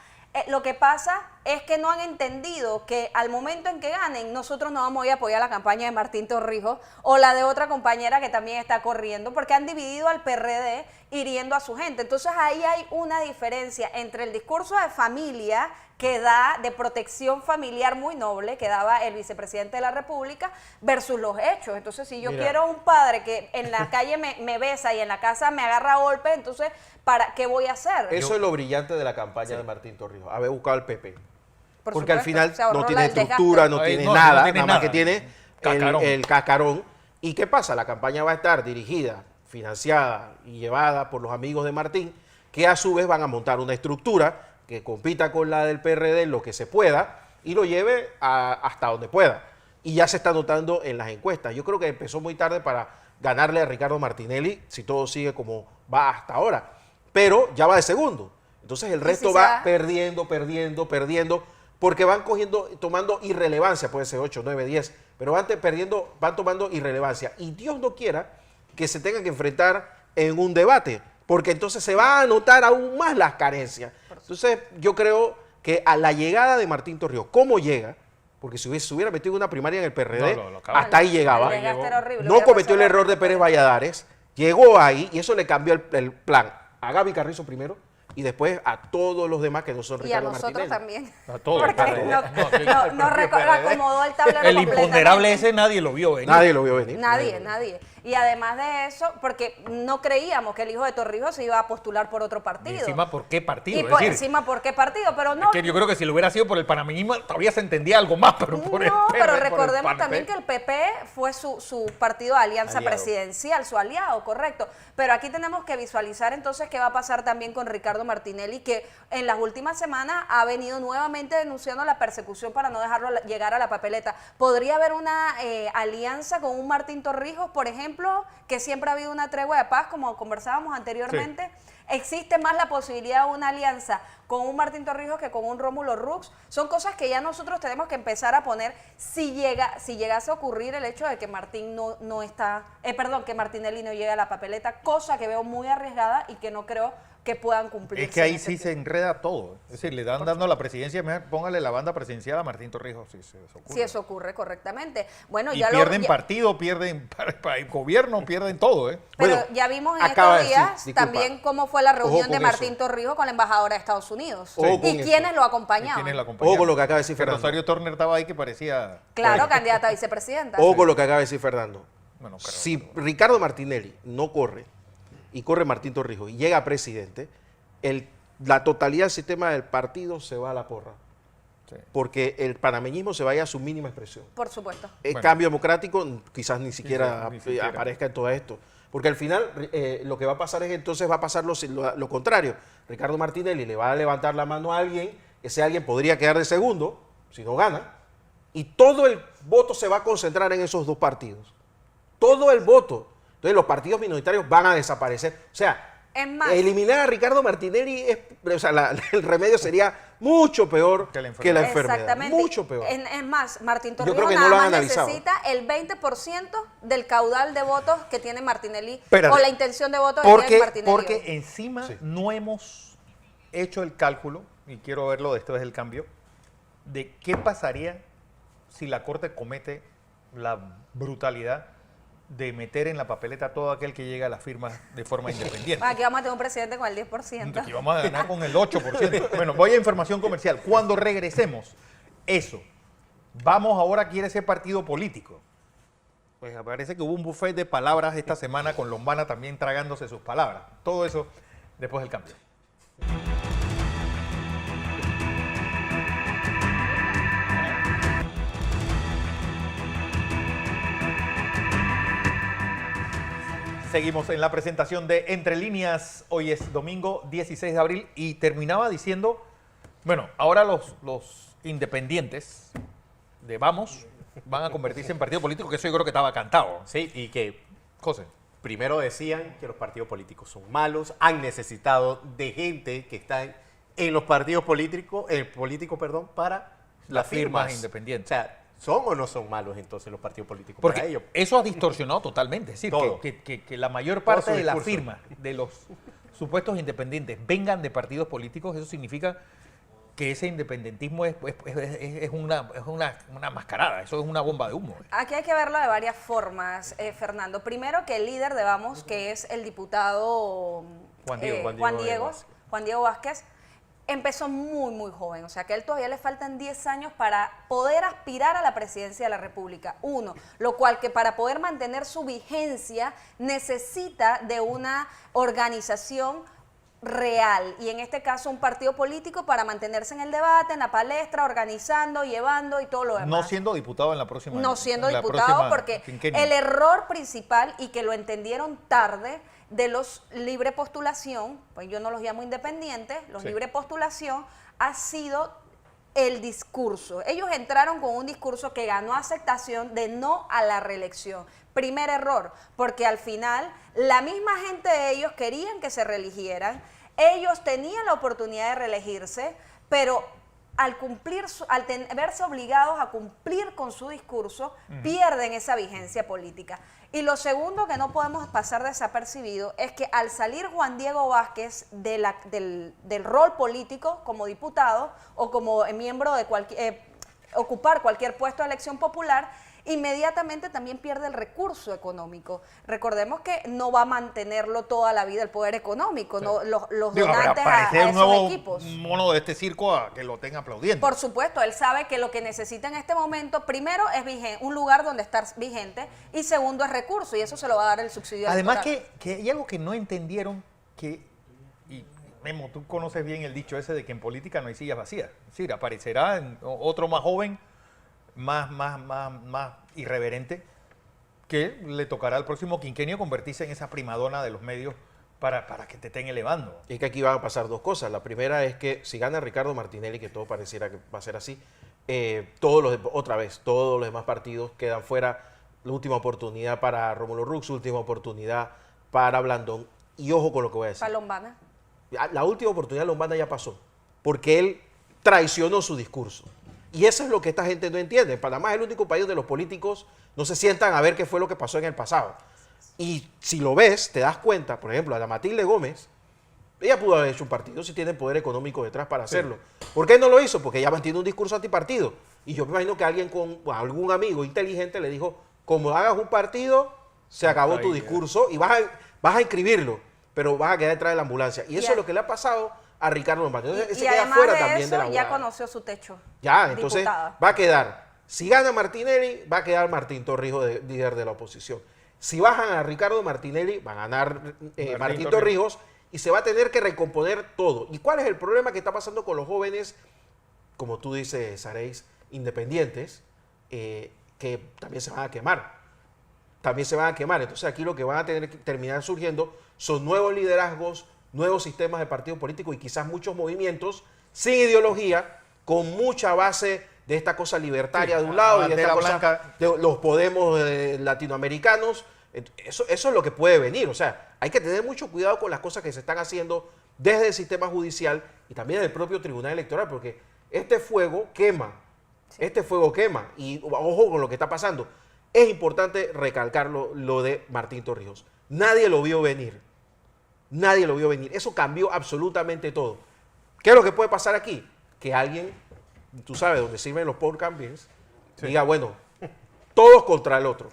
[SPEAKER 5] lo que pasa es que no han entendido que al momento en que ganen, nosotros no vamos a ir a apoyar la campaña de Martín Torrijos o la de otra compañera que también está corriendo, porque han dividido al PRD hiriendo a su gente. Entonces ahí hay una diferencia entre el discurso de familia que da, de protección familiar muy noble, que daba el vicepresidente de la República, versus los hechos. Entonces, si yo
[SPEAKER 3] Mira.
[SPEAKER 5] quiero un padre que en la calle me besa y en la casa me agarra a golpes, entonces, ¿qué voy a hacer?
[SPEAKER 4] Eso es lo brillante de la campaña de Martín Torrijos, haber buscado al PP.
[SPEAKER 5] Por
[SPEAKER 4] Porque al
[SPEAKER 5] supuesto,
[SPEAKER 4] final
[SPEAKER 5] se ahorró
[SPEAKER 4] no tiene
[SPEAKER 5] el desgaste.
[SPEAKER 4] estructura, no
[SPEAKER 2] Ay,
[SPEAKER 4] tiene
[SPEAKER 2] no,
[SPEAKER 4] nada,
[SPEAKER 2] no tiene
[SPEAKER 4] nada más
[SPEAKER 2] nada.
[SPEAKER 4] que tiene
[SPEAKER 2] Cascarón.
[SPEAKER 4] el cascarón. ¿Y qué pasa? La campaña va a estar dirigida, financiada y llevada por los amigos de Martín, que a su vez van a montar una estructura que compita con la del PRD en lo que se pueda y lo lleve hasta donde pueda. Y ya se está notando en las encuestas. Yo creo que empezó muy tarde para ganarle a Ricardo Martinelli, si todo sigue como va hasta ahora. Pero ya va de segundo. Entonces el resto
[SPEAKER 5] si
[SPEAKER 4] va
[SPEAKER 5] se
[SPEAKER 4] perdiendo, porque van tomando irrelevancia, puede ser 8, 9, 10, pero van tomando irrelevancia. Y Dios no quiera que se tengan que enfrentar en un debate, porque entonces se van a notar aún más las carencias. Entonces yo creo que a la llegada de Martín Torrijos, ¿cómo llega? Porque si se hubiera metido en una primaria en el PRD,
[SPEAKER 2] No, lo acaba.
[SPEAKER 4] hasta ahí llegaba.
[SPEAKER 5] El desgaste era horrible,
[SPEAKER 4] No
[SPEAKER 5] hubiera
[SPEAKER 4] cometió el
[SPEAKER 5] pasado
[SPEAKER 4] error de Pérez Valladares, llegó ahí y eso le cambió el plan a Gaby Carrizo primero y después a todos los demás que no son
[SPEAKER 5] Y a
[SPEAKER 4] Ricardo
[SPEAKER 5] nosotros
[SPEAKER 4] Martinelli.
[SPEAKER 5] también.
[SPEAKER 2] A todos,
[SPEAKER 5] Porque
[SPEAKER 2] a todos.
[SPEAKER 5] no acomodó el tablero
[SPEAKER 2] El
[SPEAKER 5] completamente.
[SPEAKER 2] imponderable ese nadie lo vio venir.
[SPEAKER 4] Nadie lo vio venir.
[SPEAKER 5] Nadie. Y además de eso, porque no creíamos que el hijo de Torrijos se iba a postular por otro
[SPEAKER 2] Y
[SPEAKER 5] partido.
[SPEAKER 2] encima, ¿por qué partido?
[SPEAKER 5] Y
[SPEAKER 2] Es
[SPEAKER 5] por
[SPEAKER 2] decir,
[SPEAKER 5] encima, ¿por qué partido? Pero no.
[SPEAKER 2] es que yo creo que si lo hubiera sido por el panameñismo, todavía se entendía algo más, pero por el
[SPEAKER 5] No,
[SPEAKER 2] PRD,
[SPEAKER 5] pero
[SPEAKER 2] por el
[SPEAKER 5] recordemos
[SPEAKER 2] PAN,
[SPEAKER 5] también que el PP fue su partido de alianza
[SPEAKER 3] Aliado.
[SPEAKER 5] presidencial, su aliado, correcto. Pero aquí tenemos que visualizar entonces qué va a pasar también con Ricardo Martinelli, que en las últimas semanas ha venido nuevamente denunciando la persecución para no dejarlo llegar a la papeleta. ¿Podría haber una alianza con un Martín Torrijos, por ejemplo, que siempre ha habido una tregua de paz, como conversábamos anteriormente? ¿Existe más la posibilidad de una alianza con un Martín Torrijos que con un Rómulo Rux? Son cosas que ya nosotros tenemos que empezar a poner si llegase a ocurrir el hecho de que que Martinelli no llegue a la papeleta, cosa que veo muy arriesgada y que no creo que puedan cumplir.
[SPEAKER 2] Es que ahí sí se enreda todo. Es decir, le dan dando la presidencia, mejor póngale la banda presidencial a Martín Torrijos si eso ocurre.
[SPEAKER 5] Si eso ocurre correctamente. Bueno,
[SPEAKER 2] Y
[SPEAKER 5] ya
[SPEAKER 2] pierden
[SPEAKER 5] ya-
[SPEAKER 2] partido, pierden para el gobierno, pierden todo, ¿eh?
[SPEAKER 5] Pero
[SPEAKER 4] Bueno,
[SPEAKER 5] ya vimos en
[SPEAKER 4] acaba
[SPEAKER 5] estos
[SPEAKER 4] de decir,
[SPEAKER 5] días
[SPEAKER 4] disculpa.
[SPEAKER 5] también cómo fue la reunión
[SPEAKER 4] con
[SPEAKER 5] de Martín
[SPEAKER 4] eso.
[SPEAKER 5] Torrijos con la embajadora de Estados Unidos.
[SPEAKER 4] Ojo con
[SPEAKER 5] Y
[SPEAKER 4] eso.
[SPEAKER 5] quiénes lo
[SPEAKER 2] ¿Y
[SPEAKER 5] acompañaban.
[SPEAKER 2] quiénes la acompañaron?
[SPEAKER 4] Ojo con lo que acaba de decir
[SPEAKER 2] Que
[SPEAKER 4] Fernando.
[SPEAKER 2] Rosario Turner estaba ahí que parecía...
[SPEAKER 5] Claro, candidata a vicepresidenta.
[SPEAKER 4] Ojo con lo que acaba de decir Fernando.
[SPEAKER 2] Bueno, pero-
[SPEAKER 4] Si Ricardo Martinelli no corre y corre Martín Torrijos y llega a presidente, la totalidad del sistema del partido se va a la porra.
[SPEAKER 2] Sí.
[SPEAKER 4] Porque el panameñismo se vaya a su mínima expresión.
[SPEAKER 5] Por supuesto.
[SPEAKER 4] El
[SPEAKER 2] Bueno.
[SPEAKER 4] cambio democrático quizás ni siquiera,
[SPEAKER 2] ni siquiera.
[SPEAKER 4] aparezca en todo esto. Porque al final lo que va a pasar es entonces va a pasar lo contrario. Ricardo Martinelli le va a levantar la mano a alguien, ese alguien podría quedar de segundo, si no gana, y todo el voto se va a concentrar en esos dos partidos. Todo el voto. Entonces los partidos minoritarios van a desaparecer. O sea,
[SPEAKER 5] Es más,
[SPEAKER 4] eliminar a Ricardo Martinelli, el remedio sería mucho peor
[SPEAKER 2] Que la
[SPEAKER 4] que la enfermedad.
[SPEAKER 5] exactamente.
[SPEAKER 4] Mucho peor.
[SPEAKER 5] Es más, Martín
[SPEAKER 4] Yo creo
[SPEAKER 5] Torrijos
[SPEAKER 4] que no
[SPEAKER 5] nada
[SPEAKER 4] lo han
[SPEAKER 5] más
[SPEAKER 4] analizado.
[SPEAKER 5] necesita el 20% del caudal de votos que tiene Martinelli
[SPEAKER 2] Espérate.
[SPEAKER 5] o la intención de votos que tiene
[SPEAKER 2] Porque,
[SPEAKER 5] Martinelli.
[SPEAKER 2] porque encima
[SPEAKER 4] Sí.
[SPEAKER 2] no hemos hecho el cálculo, y quiero verlo después del cambio, de qué pasaría si la Corte comete la brutalidad de meter en la papeleta a todo aquel que llega a las firmas de forma independiente.
[SPEAKER 5] Aquí vamos a tener un presidente con el 10%.
[SPEAKER 2] Aquí vamos a ganar con el 8%. Bueno, voy a información comercial. Cuando regresemos, eso. Vamos ahora a quiere ser partido político. Pues parece que hubo un buffet de palabras esta semana con Lombana también tragándose sus palabras. Todo eso después del cambio. Seguimos en la presentación de Entre Líneas. Hoy es domingo 16 de abril y terminaba diciendo, bueno, ahora los independientes de Vamos van a convertirse en partido político, que eso yo creo que estaba cantado.
[SPEAKER 3] Sí, y que
[SPEAKER 2] José.
[SPEAKER 3] primero decían que los partidos políticos son malos, han necesitado de gente que está en los partidos políticos, para
[SPEAKER 2] Las firmas
[SPEAKER 3] firmas
[SPEAKER 2] independientes.
[SPEAKER 3] O sea, ¿son o no son malos entonces los partidos políticos
[SPEAKER 2] Porque
[SPEAKER 3] para ellos?
[SPEAKER 2] eso ha distorsionado totalmente. Es decir,
[SPEAKER 3] Todo.
[SPEAKER 2] que la mayor
[SPEAKER 3] Todo
[SPEAKER 2] parte
[SPEAKER 3] su
[SPEAKER 2] de las
[SPEAKER 3] discurso.
[SPEAKER 2] firmas de los supuestos independientes vengan de partidos políticos, eso significa que ese independentismo es una mascarada, eso es una bomba de humo.
[SPEAKER 5] Aquí hay que verlo de varias formas, Fernando. Primero que el líder de Vamos, que es el diputado Juan Diego Vázquez, empezó muy joven. O sea que a él todavía le faltan 10 años para poder aspirar a la presidencia de la República. Uno, lo cual que para poder mantener su vigencia necesita de una organización real, y en este caso un partido político para mantenerse en el debate, en la palestra, organizando, llevando y todo lo demás.
[SPEAKER 2] No siendo diputado en la próxima.
[SPEAKER 5] No siendo
[SPEAKER 2] en la
[SPEAKER 5] diputado,
[SPEAKER 2] próxima
[SPEAKER 5] porque
[SPEAKER 2] quinquenio.
[SPEAKER 5] el error principal, y que lo entendieron tarde, de los libre postulación, pues yo no los llamo independientes, los
[SPEAKER 2] Sí.
[SPEAKER 5] libre postulación, ha sido el discurso. Ellos entraron con un discurso que ganó aceptación de no a la reelección. Primer error, porque al final la misma gente de ellos querían que se reeligieran, ellos tenían la oportunidad de reelegirse, pero al verse obligados a cumplir con su discurso, pierden esa vigencia política. Y lo segundo que no podemos pasar desapercibido es que al salir Juan Diego Vázquez del rol político como diputado o como miembro de ocupar cualquier puesto de elección popular, inmediatamente también pierde el recurso económico. Recordemos que no va a mantenerlo toda la vida el poder económico, no, los
[SPEAKER 2] Digo,
[SPEAKER 5] donantes a
[SPEAKER 2] aparece un
[SPEAKER 5] esos
[SPEAKER 2] nuevo
[SPEAKER 5] equipos.
[SPEAKER 2] mono de este circo a que lo tenga aplaudiendo.
[SPEAKER 5] Por supuesto, él sabe que lo que necesita en este momento, primero, es un lugar donde estar vigente, y segundo, es recurso, y eso se lo va a dar el subsidio
[SPEAKER 2] Además
[SPEAKER 5] electoral.
[SPEAKER 2] que hay algo que no entendieron, y Memo, tú conoces bien el dicho ese de que en política no hay sillas vacías. Es decir, aparecerá otro más joven, más irreverente, que le tocará al próximo quinquenio convertirse en esa primadona de los medios para que te estén elevando.
[SPEAKER 4] Es que aquí van a pasar dos cosas. La primera es que si gana Ricardo Martinelli, que todo pareciera que va a ser así, todos los demás partidos quedan fuera. La última oportunidad para Rómulo Rux, última oportunidad para Blandón. Y ojo con lo que voy a decir.
[SPEAKER 5] Palombana.
[SPEAKER 4] La última oportunidad de Lombana ya pasó, porque él traicionó su discurso. Y eso es lo que esta gente no entiende. Panamá es el único país donde los políticos no se sientan a ver qué fue lo que pasó en el pasado. Y si lo ves, te das cuenta, por ejemplo, a la Matilde Gómez, Ella pudo haber hecho un partido si tiene poder económico detrás para hacerlo. ¿Por qué no lo hizo? Porque ella mantiene un discurso antipartido. Y yo me imagino que alguien algún amigo inteligente le dijo, como hagas un partido, se acabó tu discurso y vas a inscribirlo, pero vas a quedar detrás de la ambulancia. Y eso es lo que le ha pasado a Ricardo Martínez. Entonces,
[SPEAKER 5] Y
[SPEAKER 4] se queda
[SPEAKER 5] además
[SPEAKER 4] fuera
[SPEAKER 5] de
[SPEAKER 4] también
[SPEAKER 5] eso,
[SPEAKER 4] de la
[SPEAKER 5] ya
[SPEAKER 4] jugada.
[SPEAKER 5] conoció su techo.
[SPEAKER 4] Ya, entonces
[SPEAKER 5] diputada.
[SPEAKER 4] va a quedar, si gana Martinelli, va a quedar Martín Torrijos líder de la oposición. Si bajan a Ricardo Martinelli, va a ganar Martín Torrijos y se va a tener que recomponer todo. ¿Y cuál es el problema que está pasando con los jóvenes, como tú dices, Sareis, independientes, que también se van a quemar? También se van a quemar. Entonces aquí lo que van a tener que terminar surgiendo son nuevos liderazgos, nuevos sistemas de partido político y quizás muchos movimientos sin ideología, con mucha base de esta cosa libertaria de un lado y de esta cosa de los Podemos latinoamericanos. Eso es lo que puede venir. O sea, hay que tener mucho cuidado con las cosas que se están haciendo desde el sistema judicial y también del propio Tribunal Electoral, porque este fuego quema. Sí. Este fuego quema. Y ojo con lo que está pasando. Es importante recalcar lo de Martín Torrijos. Nadie lo vio venir. Nadie lo vio venir. Eso cambió absolutamente todo. ¿Qué es lo que puede pasar aquí? Que alguien, tú sabes, donde sirven los power campaigns, diga, bueno, todos contra el otro.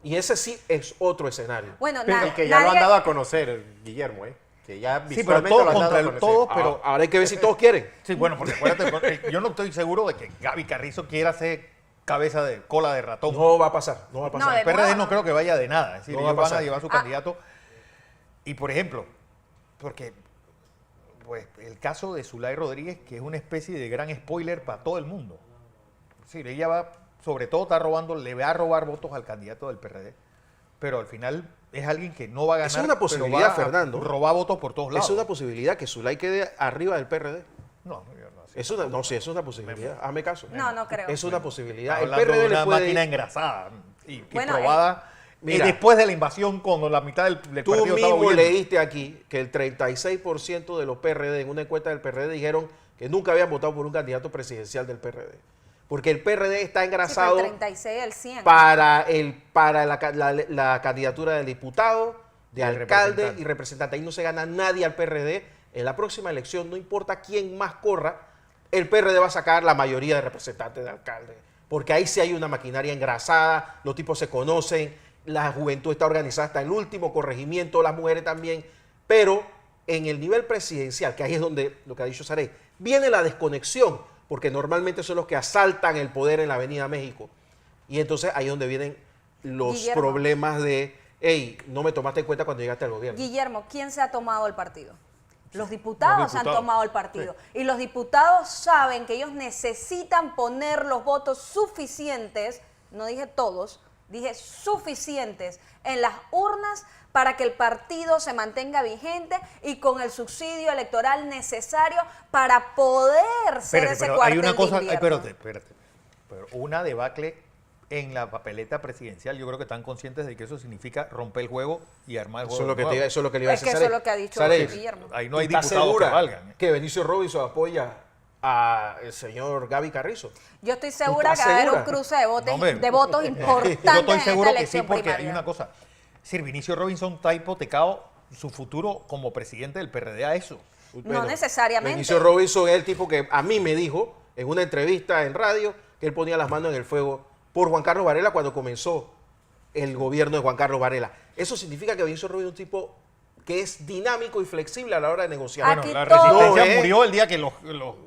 [SPEAKER 4] Y ese sí es otro escenario.
[SPEAKER 5] Bueno,
[SPEAKER 3] y que ya lo han dado a conocer, Guillermo, que ya
[SPEAKER 2] visualmente lo han dado a conocer.
[SPEAKER 4] Pero ahora hay que ver si todos quieren.
[SPEAKER 2] Sí, bueno, porque acuérdate, yo no estoy seguro de que Gaby Carrizo quiera ser cabeza de cola de ratón.
[SPEAKER 4] No va a pasar, no va a pasar.
[SPEAKER 2] El PRD no creo que vaya de nada. Es decir,
[SPEAKER 4] no
[SPEAKER 2] ellos van a llevar su candidato. Y por ejemplo, porque pues el caso de Zulay Rodríguez, que es una especie de gran spoiler para todo el mundo. Es decir, ella va, sobre todo le va a robar votos al candidato del PRD, pero al final es alguien que no va a ganar.
[SPEAKER 4] Es una posibilidad, Fernando.
[SPEAKER 2] Robar votos por todos lados.
[SPEAKER 4] Es una posibilidad que Zulay quede arriba del PRD.
[SPEAKER 2] No,
[SPEAKER 4] es una posibilidad. Hazme caso.
[SPEAKER 5] No creo.
[SPEAKER 4] Es una posibilidad.
[SPEAKER 2] El PRD de una máquina engrasada y probada.
[SPEAKER 4] Mira,
[SPEAKER 2] después de la invasión, cuando la mitad del partido
[SPEAKER 4] tú
[SPEAKER 2] estaba
[SPEAKER 4] mismo
[SPEAKER 2] huyendo.
[SPEAKER 4] leíste aquí que el 36% de los PRD en una encuesta del PRD dijeron que nunca habían votado por un candidato presidencial del PRD. Porque el PRD está engrasado
[SPEAKER 5] el 36 al 100.
[SPEAKER 4] para la candidatura del diputado, de alcalde y representante. Ahí no se gana nadie al PRD. En la próxima elección, no importa quién más corra, el PRD va a sacar la mayoría de representantes de alcalde. Porque ahí sí hay una maquinaria engrasada, los tipos se conocen, la juventud está organizada hasta el último corregimiento, las mujeres también. Pero en el nivel presidencial, que ahí es donde, lo que ha dicho Sarey, viene la desconexión, porque normalmente son los que asaltan el poder en la Avenida México. Y entonces ahí es donde vienen los problemas de, hey, no me tomaste en cuenta cuando llegaste al gobierno.
[SPEAKER 5] Guillermo, ¿quién se ha tomado el partido? Los diputados han tomado el partido. Sí. Y los diputados saben que ellos necesitan poner los votos suficientes, no dije todos, dije suficientes, en las urnas para que el partido se mantenga vigente y con el subsidio electoral necesario para poder ser ese cuartel
[SPEAKER 2] hay una cosa,
[SPEAKER 5] de invierno.
[SPEAKER 2] Espérate. Pero una debacle en la papeleta presidencial, yo creo que están conscientes de que eso significa romper el juego y armar el juego.
[SPEAKER 4] Eso es lo que le iba a decir.
[SPEAKER 5] Es que eso es lo que ha dicho Guillermo.
[SPEAKER 2] Ahí no hay diputados que valgan.
[SPEAKER 4] Que Benicio Robinson apoya al señor Gaby Carrizo.
[SPEAKER 5] Yo estoy segura que va a haber un cruce de votos importantes.
[SPEAKER 2] Yo estoy seguro
[SPEAKER 5] en esta
[SPEAKER 2] que sí,
[SPEAKER 5] elección
[SPEAKER 2] porque
[SPEAKER 5] primaria.
[SPEAKER 2] hay una cosa. Sir Vinicio Robinson está hipotecado su futuro como presidente del PRD a eso.
[SPEAKER 5] No necesariamente.
[SPEAKER 4] Benicio Robinson es el tipo que a mí me dijo en una entrevista en radio que él ponía las manos en el fuego por Juan Carlos Varela cuando comenzó el gobierno de Juan Carlos Varela. Eso significa que Benicio Robinson es un tipo que es dinámico y flexible a la hora de negociar.
[SPEAKER 5] Aquí
[SPEAKER 2] la resistencia
[SPEAKER 4] no,
[SPEAKER 2] murió el día que los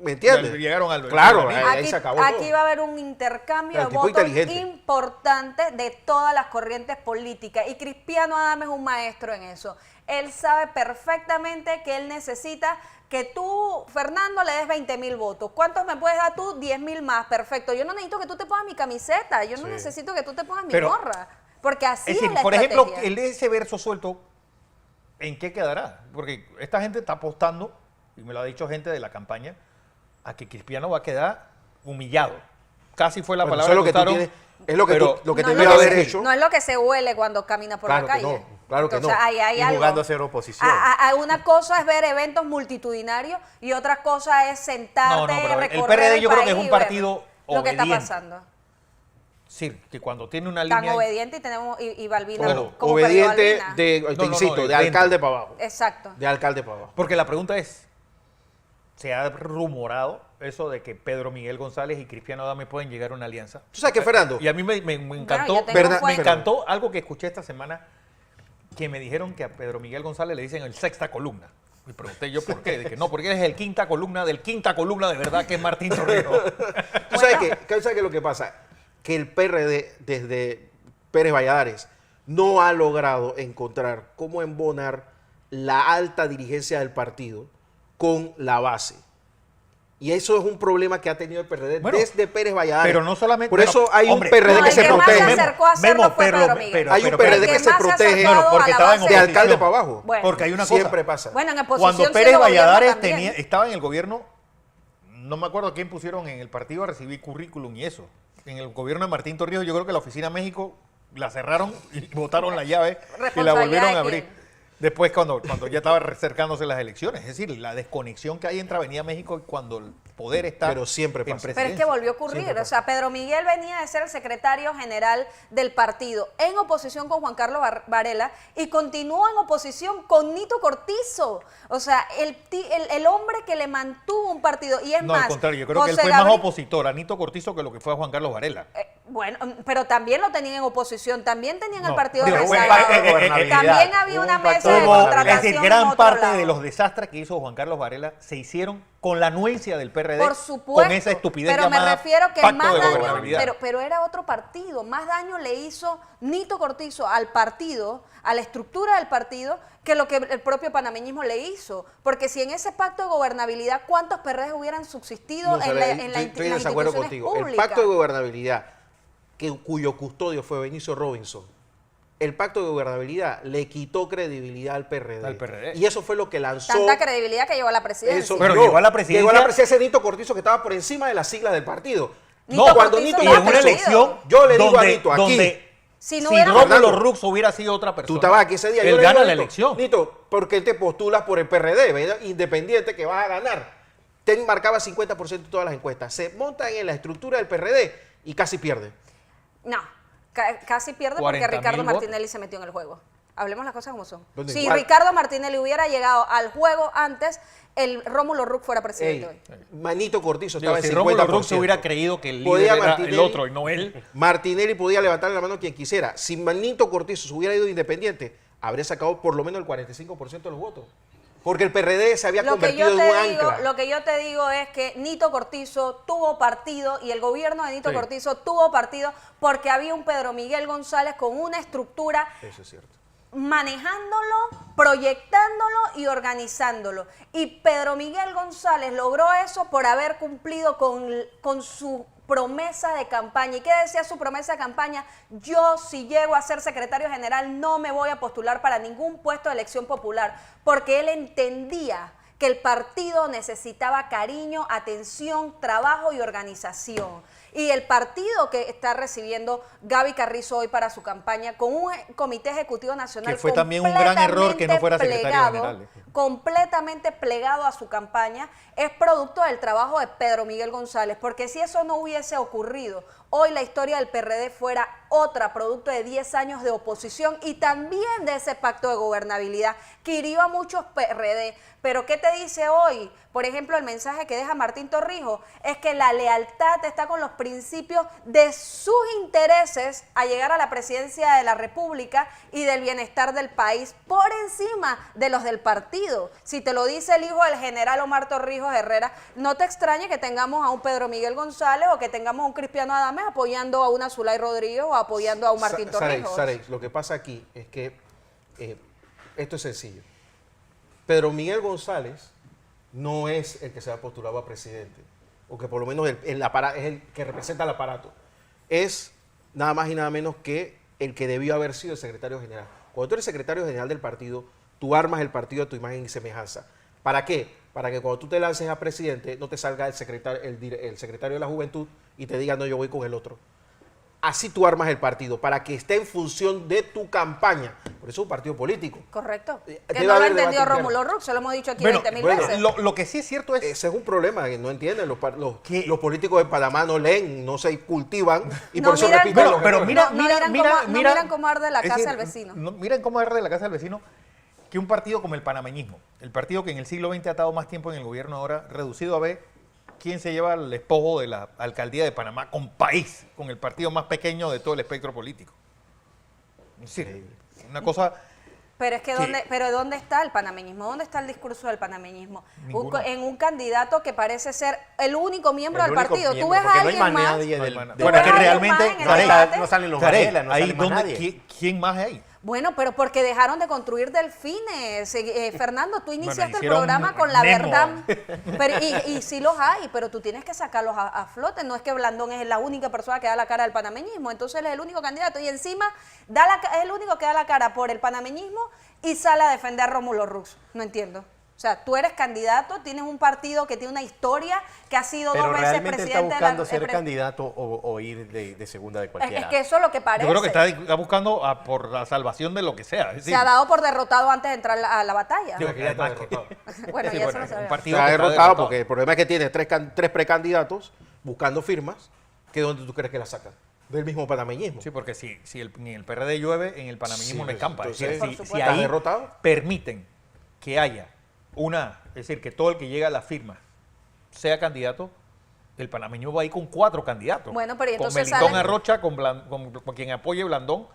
[SPEAKER 4] ¿me entiendes?
[SPEAKER 2] Llegaron al...
[SPEAKER 4] Claro,
[SPEAKER 5] Aquí,
[SPEAKER 4] se acabó
[SPEAKER 5] aquí
[SPEAKER 4] todo.
[SPEAKER 5] va a haber un intercambio de votos importante de todas las corrientes políticas. Y Cristiano Adames es un maestro en eso. Él sabe perfectamente que él necesita que tú, Fernando, le des 20,000 votos. ¿Cuántos me puedes dar tú? 10,000 más. Perfecto. Yo no necesito que tú te pongas mi camiseta. Yo no necesito que tú te pongas mi gorra. Porque así es la
[SPEAKER 2] por
[SPEAKER 5] estrategia.
[SPEAKER 2] ejemplo, el de ese verso suelto, ¿en qué quedará? Porque esta gente está apostando, y me lo ha dicho gente de la campaña, a que Cristiano va a quedar humillado. Casi fue la palabra
[SPEAKER 4] que usaron. Es lo que tú debes haber hecho.
[SPEAKER 5] No es lo que se huele cuando camina por la calle.
[SPEAKER 4] Claro que
[SPEAKER 5] Entonces,
[SPEAKER 4] no.
[SPEAKER 5] Hay algo.
[SPEAKER 3] Jugando a ser oposición.
[SPEAKER 5] Una cosa es ver eventos multitudinarios y otra cosa es sentarte,
[SPEAKER 2] pero
[SPEAKER 5] recorrer
[SPEAKER 2] el PRD yo creo que es un
[SPEAKER 5] país y
[SPEAKER 2] partido
[SPEAKER 5] ver lo que está
[SPEAKER 2] obediente.
[SPEAKER 5] pasando.
[SPEAKER 2] Sí, que cuando tiene una
[SPEAKER 5] Tan
[SPEAKER 2] línea...
[SPEAKER 5] obediente y tenemos y Balbina
[SPEAKER 4] Ojo,
[SPEAKER 5] como perdió
[SPEAKER 4] obediente
[SPEAKER 5] Balbina.
[SPEAKER 4] te insisto, de
[SPEAKER 2] dentro.
[SPEAKER 4] alcalde para abajo.
[SPEAKER 5] Exacto.
[SPEAKER 4] De alcalde para abajo.
[SPEAKER 2] Porque la pregunta es, ¿se ha rumorado eso de que Pedro Miguel González y Cristiano Adame pueden llegar a una alianza?
[SPEAKER 4] ¿Tú sabes qué, Fernando?
[SPEAKER 2] Y a mí me encantó,
[SPEAKER 5] yo tengo
[SPEAKER 4] verdad,
[SPEAKER 5] fuentes.
[SPEAKER 2] me encantó algo que escuché esta semana, que me dijeron que a Pedro Miguel González le dicen el sexta columna. Y pregunté yo por qué. De que no, porque él es el quinta columna del quinta columna de verdad, que es Martín Torrijos.
[SPEAKER 4] ¿Tú sabes qué es lo que pasa? Que el PRD, desde Pérez Valladares, no ha logrado encontrar cómo embonar la alta dirigencia del partido con la base. Y eso es un problema que ha tenido el PRD
[SPEAKER 2] Bueno,
[SPEAKER 4] desde Pérez Valladares.
[SPEAKER 2] pero no solamente...
[SPEAKER 4] Por eso hay
[SPEAKER 2] hombre,
[SPEAKER 4] un PRD
[SPEAKER 5] No,
[SPEAKER 4] que
[SPEAKER 5] el
[SPEAKER 4] se
[SPEAKER 5] que más se
[SPEAKER 4] protege.
[SPEAKER 5] acercó a hacerlo fue Pedro Miguel.
[SPEAKER 4] Hay un PRD que se
[SPEAKER 5] más se ha
[SPEAKER 4] protege
[SPEAKER 5] acercado
[SPEAKER 2] porque
[SPEAKER 5] a la
[SPEAKER 2] estaba en
[SPEAKER 5] base-
[SPEAKER 4] de
[SPEAKER 2] oposición.
[SPEAKER 4] alcalde para abajo.
[SPEAKER 5] Bueno.
[SPEAKER 2] Porque hay una
[SPEAKER 4] Siempre
[SPEAKER 2] cosa.
[SPEAKER 4] pasa.
[SPEAKER 5] Bueno, en oposición
[SPEAKER 2] Cuando
[SPEAKER 5] siendo
[SPEAKER 2] Pérez
[SPEAKER 5] gobierno
[SPEAKER 2] Valladares
[SPEAKER 5] también.
[SPEAKER 2] estaba en el gobierno, no me acuerdo a quién pusieron en el partido a recibir currículum y eso. En el gobierno de Martín Torrijos, yo creo que la oficina México la cerraron y botaron la llave y la
[SPEAKER 5] ¿Responsabilidad
[SPEAKER 2] volvieron
[SPEAKER 5] de
[SPEAKER 2] a abrir.
[SPEAKER 5] quién?
[SPEAKER 2] Después, cuando ya estaba acercándose las elecciones. Es decir, la desconexión que hay entre Avenida México y cuando el poder está
[SPEAKER 4] Pero siempre
[SPEAKER 2] en
[SPEAKER 4] pasa.
[SPEAKER 5] Pero es
[SPEAKER 2] presidencia.
[SPEAKER 5] que volvió a ocurrir. O sea, Pedro Miguel venía de ser el secretario general del partido en oposición con Juan Carlos Varela y continuó en oposición con Nito Cortizo. O sea, el hombre que le mantuvo un partido. Y es
[SPEAKER 2] No,
[SPEAKER 5] más,
[SPEAKER 2] al contrario, yo creo que él
[SPEAKER 5] José
[SPEAKER 2] fue más
[SPEAKER 5] Gabriel-
[SPEAKER 2] opositor a Nito Cortizo que lo que fue a Juan Carlos Varela.
[SPEAKER 5] Bueno, pero también lo tenían en oposición, también tenían el
[SPEAKER 2] No,
[SPEAKER 5] partido
[SPEAKER 2] digo,
[SPEAKER 5] rezagado.
[SPEAKER 3] También
[SPEAKER 5] También había una mesa de
[SPEAKER 3] Hubo-
[SPEAKER 5] contratación.
[SPEAKER 2] Es decir,
[SPEAKER 5] en
[SPEAKER 2] gran
[SPEAKER 5] otro
[SPEAKER 2] parte
[SPEAKER 5] lado.
[SPEAKER 2] de los desastres que hizo Juan Carlos Varela se hicieron con la anuencia del PRD.
[SPEAKER 5] Por supuesto.
[SPEAKER 2] Con esa estupidez
[SPEAKER 5] pero me
[SPEAKER 2] llamada
[SPEAKER 5] refiero que
[SPEAKER 2] Pacto
[SPEAKER 5] más
[SPEAKER 2] de
[SPEAKER 5] daño,
[SPEAKER 2] Gobernabilidad.
[SPEAKER 5] pero era otro partido, más daño le hizo Nito Cortizo al partido, a la estructura del partido, que lo que el propio panameñismo le hizo. Porque si en ese pacto de gobernabilidad, ¿cuántos PRD hubieran subsistido
[SPEAKER 4] No,
[SPEAKER 5] en
[SPEAKER 4] Sara,
[SPEAKER 5] la
[SPEAKER 4] estoy en
[SPEAKER 5] las
[SPEAKER 4] desacuerdo
[SPEAKER 5] instituciones
[SPEAKER 4] contigo. El
[SPEAKER 5] públicas?
[SPEAKER 4] pacto de gobernabilidad, cuyo custodio fue Benicio Robinson, el pacto de gobernabilidad le quitó credibilidad al PRD.
[SPEAKER 2] Al PRD.
[SPEAKER 4] Y eso fue lo que lanzó.
[SPEAKER 5] Tanta credibilidad que llevó a la presidencia.
[SPEAKER 4] Eso,
[SPEAKER 2] Pero
[SPEAKER 4] no,
[SPEAKER 2] llegó a la presidencia-
[SPEAKER 4] Llegó a la presidencia ese Nito Cortizo que estaba por encima de las siglas del partido.
[SPEAKER 5] Nito
[SPEAKER 2] No,
[SPEAKER 4] cuando
[SPEAKER 5] Cortizo
[SPEAKER 4] Nito
[SPEAKER 2] Y
[SPEAKER 5] no
[SPEAKER 2] en
[SPEAKER 5] ha
[SPEAKER 2] una
[SPEAKER 5] perdido.
[SPEAKER 2] elección
[SPEAKER 4] Yo le digo a
[SPEAKER 2] donde,
[SPEAKER 4] Nito aquí,
[SPEAKER 2] donde
[SPEAKER 5] Si
[SPEAKER 2] si,
[SPEAKER 5] no hubiera-
[SPEAKER 2] Rómulo
[SPEAKER 4] Fernando,
[SPEAKER 2] Rux hubiera sido otra persona.
[SPEAKER 4] tú estabas aquí ese día. yo
[SPEAKER 2] Él
[SPEAKER 4] le digo
[SPEAKER 2] gana
[SPEAKER 4] a
[SPEAKER 2] la
[SPEAKER 4] Nito,
[SPEAKER 2] elección.
[SPEAKER 4] Nito, porque él te postulas por el PRD, ¿verdad? Independiente que vas a ganar. Te marcaba 50% de todas las encuestas. Se montan en la estructura del PRD y casi pierde.
[SPEAKER 5] No, casi pierde porque
[SPEAKER 2] 40.000
[SPEAKER 5] Ricardo
[SPEAKER 2] votos.
[SPEAKER 5] Martinelli se metió en el juego. Hablemos las cosas como son.
[SPEAKER 4] ¿Dónde?
[SPEAKER 5] Si
[SPEAKER 4] ¿Cuál?
[SPEAKER 5] Ricardo Martinelli hubiera llegado al juego antes, el Rómulo Rux fuera presidente hoy.
[SPEAKER 4] Manito Cortizo
[SPEAKER 2] Digo,
[SPEAKER 4] estaba
[SPEAKER 2] si
[SPEAKER 4] en 50%.
[SPEAKER 2] Rómulo Rux hubiera creído que el
[SPEAKER 4] Podía
[SPEAKER 2] líder era el
[SPEAKER 4] Martinelli-
[SPEAKER 2] otro y no él.
[SPEAKER 4] Martinelli podía levantarle la mano a quien quisiera. Si Manito Cortizo se hubiera ido independiente, habría sacado por lo menos el 45% de los votos. Porque el PRD se había
[SPEAKER 5] Lo que,
[SPEAKER 4] convertido
[SPEAKER 5] yo
[SPEAKER 4] en un
[SPEAKER 5] te digo,
[SPEAKER 4] ancla.
[SPEAKER 5] lo que yo te digo es que Nito Cortizo tuvo partido y el gobierno de Nito
[SPEAKER 2] Sí.
[SPEAKER 5] Cortizo tuvo partido porque había un Pedro Miguel González con una estructura
[SPEAKER 4] Eso es cierto.
[SPEAKER 5] manejándolo, proyectándolo y organizándolo. Y Pedro Miguel González logró eso por haber cumplido con su promesa de campaña. ¿Y qué decía su promesa de campaña? Yo, si llego a ser secretario general, no me voy a postular para ningún puesto de elección popular, porque él entendía que el partido necesitaba cariño, atención, trabajo y organización. Y el partido que está recibiendo Gaby Carrizo hoy para su campaña, con un comité ejecutivo nacional
[SPEAKER 2] Que fue también un gran error que no fuera secretario
[SPEAKER 5] plegado,
[SPEAKER 2] general.
[SPEAKER 5] completamente plegado a su campaña, es producto del trabajo de Pedro Miguel González, porque si eso no hubiese ocurrido, hoy la historia del PRD fuera otra, producto de 10 años de oposición y también de ese pacto de gobernabilidad que hirió a muchos PRD. Pero ¿qué te dice hoy? Por ejemplo, el mensaje que deja Martín Torrijos es que la lealtad está con los principios de sus intereses a llegar a la presidencia de la República y del bienestar del país por encima de los del partido. Si te lo dice el hijo del general Omar Torrijos Herrera, no te extrañe que tengamos a un Pedro Miguel González o que tengamos a un Cristiano Adames apoyando a una Zulay Rodríguez o apoyando a un Martín Torrijos.
[SPEAKER 4] Sarex, lo que pasa aquí es que esto es sencillo. Pedro Miguel González no es el que se ha postulado a presidente, o que por lo menos es el que representa el aparato. Es nada más y nada menos que el que debió haber sido el secretario general. Cuando tú eres secretario general del partido, tú armas el partido a tu imagen y semejanza. ¿Para qué? Para que cuando tú te lances a presidente no te salga el secretario de la Juventud y te diga, no, yo voy con el otro. así tú armas el partido, para que esté en función de tu campaña. Por eso es un partido político.
[SPEAKER 5] Correcto. Que
[SPEAKER 4] Debe
[SPEAKER 5] no lo
[SPEAKER 4] haber
[SPEAKER 5] entendió
[SPEAKER 4] debate
[SPEAKER 5] Rómulo Rux, se lo hemos dicho aquí
[SPEAKER 2] Bueno,
[SPEAKER 5] 20.000
[SPEAKER 2] bueno,
[SPEAKER 5] veces.
[SPEAKER 2] lo que sí es cierto es...
[SPEAKER 4] Ese es un problema que no entienden.
[SPEAKER 2] ¿Qué?
[SPEAKER 4] Los políticos de Panamá no leen, no se cultivan y
[SPEAKER 5] No
[SPEAKER 4] por eso
[SPEAKER 5] miran
[SPEAKER 4] repiten
[SPEAKER 5] cómo-
[SPEAKER 4] los
[SPEAKER 2] pero
[SPEAKER 4] errores.
[SPEAKER 5] No miran cómo arde la
[SPEAKER 2] es
[SPEAKER 5] casa
[SPEAKER 2] decir,
[SPEAKER 5] del vecino.
[SPEAKER 2] Miren cómo arde la casa del vecino que un partido como el panameñismo, el partido que en el siglo XX ha estado más tiempo en el gobierno ahora, reducido a ver quién se lleva el despojo de la alcaldía de Panamá con país, con el partido más pequeño de todo el espectro político. Es decir, una cosa...
[SPEAKER 5] Pero es que
[SPEAKER 2] ¿Qué?
[SPEAKER 5] ¿dónde está el panameñismo? ¿Dónde está el discurso del panameñismo?
[SPEAKER 2] Ninguno.
[SPEAKER 5] En un candidato que parece ser el único miembro
[SPEAKER 3] El
[SPEAKER 5] del
[SPEAKER 3] único
[SPEAKER 5] partido. Tú
[SPEAKER 3] miembro,
[SPEAKER 5] ves a
[SPEAKER 3] porque no hay
[SPEAKER 5] alguien
[SPEAKER 3] más
[SPEAKER 5] más.
[SPEAKER 3] nadie
[SPEAKER 2] No hay
[SPEAKER 3] del-
[SPEAKER 2] más-
[SPEAKER 3] del-
[SPEAKER 2] Bueno, es que
[SPEAKER 5] ¿Tú ves a
[SPEAKER 2] realmente...
[SPEAKER 5] alguien más en el
[SPEAKER 2] Carey,
[SPEAKER 5] debate?
[SPEAKER 3] no salen los
[SPEAKER 2] Carey,
[SPEAKER 3] Varela, no
[SPEAKER 2] ahí
[SPEAKER 3] sale más
[SPEAKER 2] donde-
[SPEAKER 3] nadie.
[SPEAKER 2] ¿quién más hay?
[SPEAKER 5] Bueno, pero porque dejaron de construir delfines. Fernando, tú iniciaste el
[SPEAKER 2] hicieron
[SPEAKER 5] programa con la
[SPEAKER 2] Nemo.
[SPEAKER 5] verdad. Y sí los hay, pero tú tienes que sacarlos a flote. No es que Blandón es la única persona que da la cara del panameñismo. Entonces él es el único candidato. Y encima es el único que da la cara por el panameñismo y sale a defender a Rómulo Rux. No entiendo. O sea, tú eres candidato, tienes un partido que tiene una historia, que ha sido
[SPEAKER 3] Pero
[SPEAKER 5] dos veces
[SPEAKER 3] realmente está
[SPEAKER 5] presidente
[SPEAKER 3] buscando
[SPEAKER 5] de
[SPEAKER 3] ser candidato o ir de segunda de cualquier
[SPEAKER 5] Es
[SPEAKER 3] lado.
[SPEAKER 5] que eso es lo que parece.
[SPEAKER 2] Yo creo que está buscando por la salvación de lo que sea. Es
[SPEAKER 5] Se
[SPEAKER 2] decir,
[SPEAKER 5] ha dado por derrotado antes de entrar a la batalla.
[SPEAKER 2] Digo, que ya está derrotado.
[SPEAKER 5] Bueno,
[SPEAKER 2] Sí,
[SPEAKER 5] ya se
[SPEAKER 2] bueno,
[SPEAKER 5] lo
[SPEAKER 2] un
[SPEAKER 5] sabía.
[SPEAKER 2] partido
[SPEAKER 4] Se ha
[SPEAKER 2] que está
[SPEAKER 4] derrotado porque el problema es que tiene tres precandidatos buscando firmas, que ¿dónde tú crees que la sacan? Del mismo panameñismo.
[SPEAKER 2] Sí, porque si ni el PRD llueve, en el panameñismo
[SPEAKER 4] Sí,
[SPEAKER 2] no escampa. Es
[SPEAKER 4] entonces,
[SPEAKER 2] decir,
[SPEAKER 5] Por
[SPEAKER 2] si
[SPEAKER 5] supuesto.
[SPEAKER 2] ahí
[SPEAKER 4] ¿Estás derrotado?
[SPEAKER 2] permiten que haya es decir, que todo el que llega a la firma sea candidato, el panameño va ahí con 4 candidatos.
[SPEAKER 5] Bueno, pero y
[SPEAKER 2] con
[SPEAKER 5] entonces
[SPEAKER 2] Melitón
[SPEAKER 5] salen-
[SPEAKER 2] Arrocha, con quien apoye Blandón,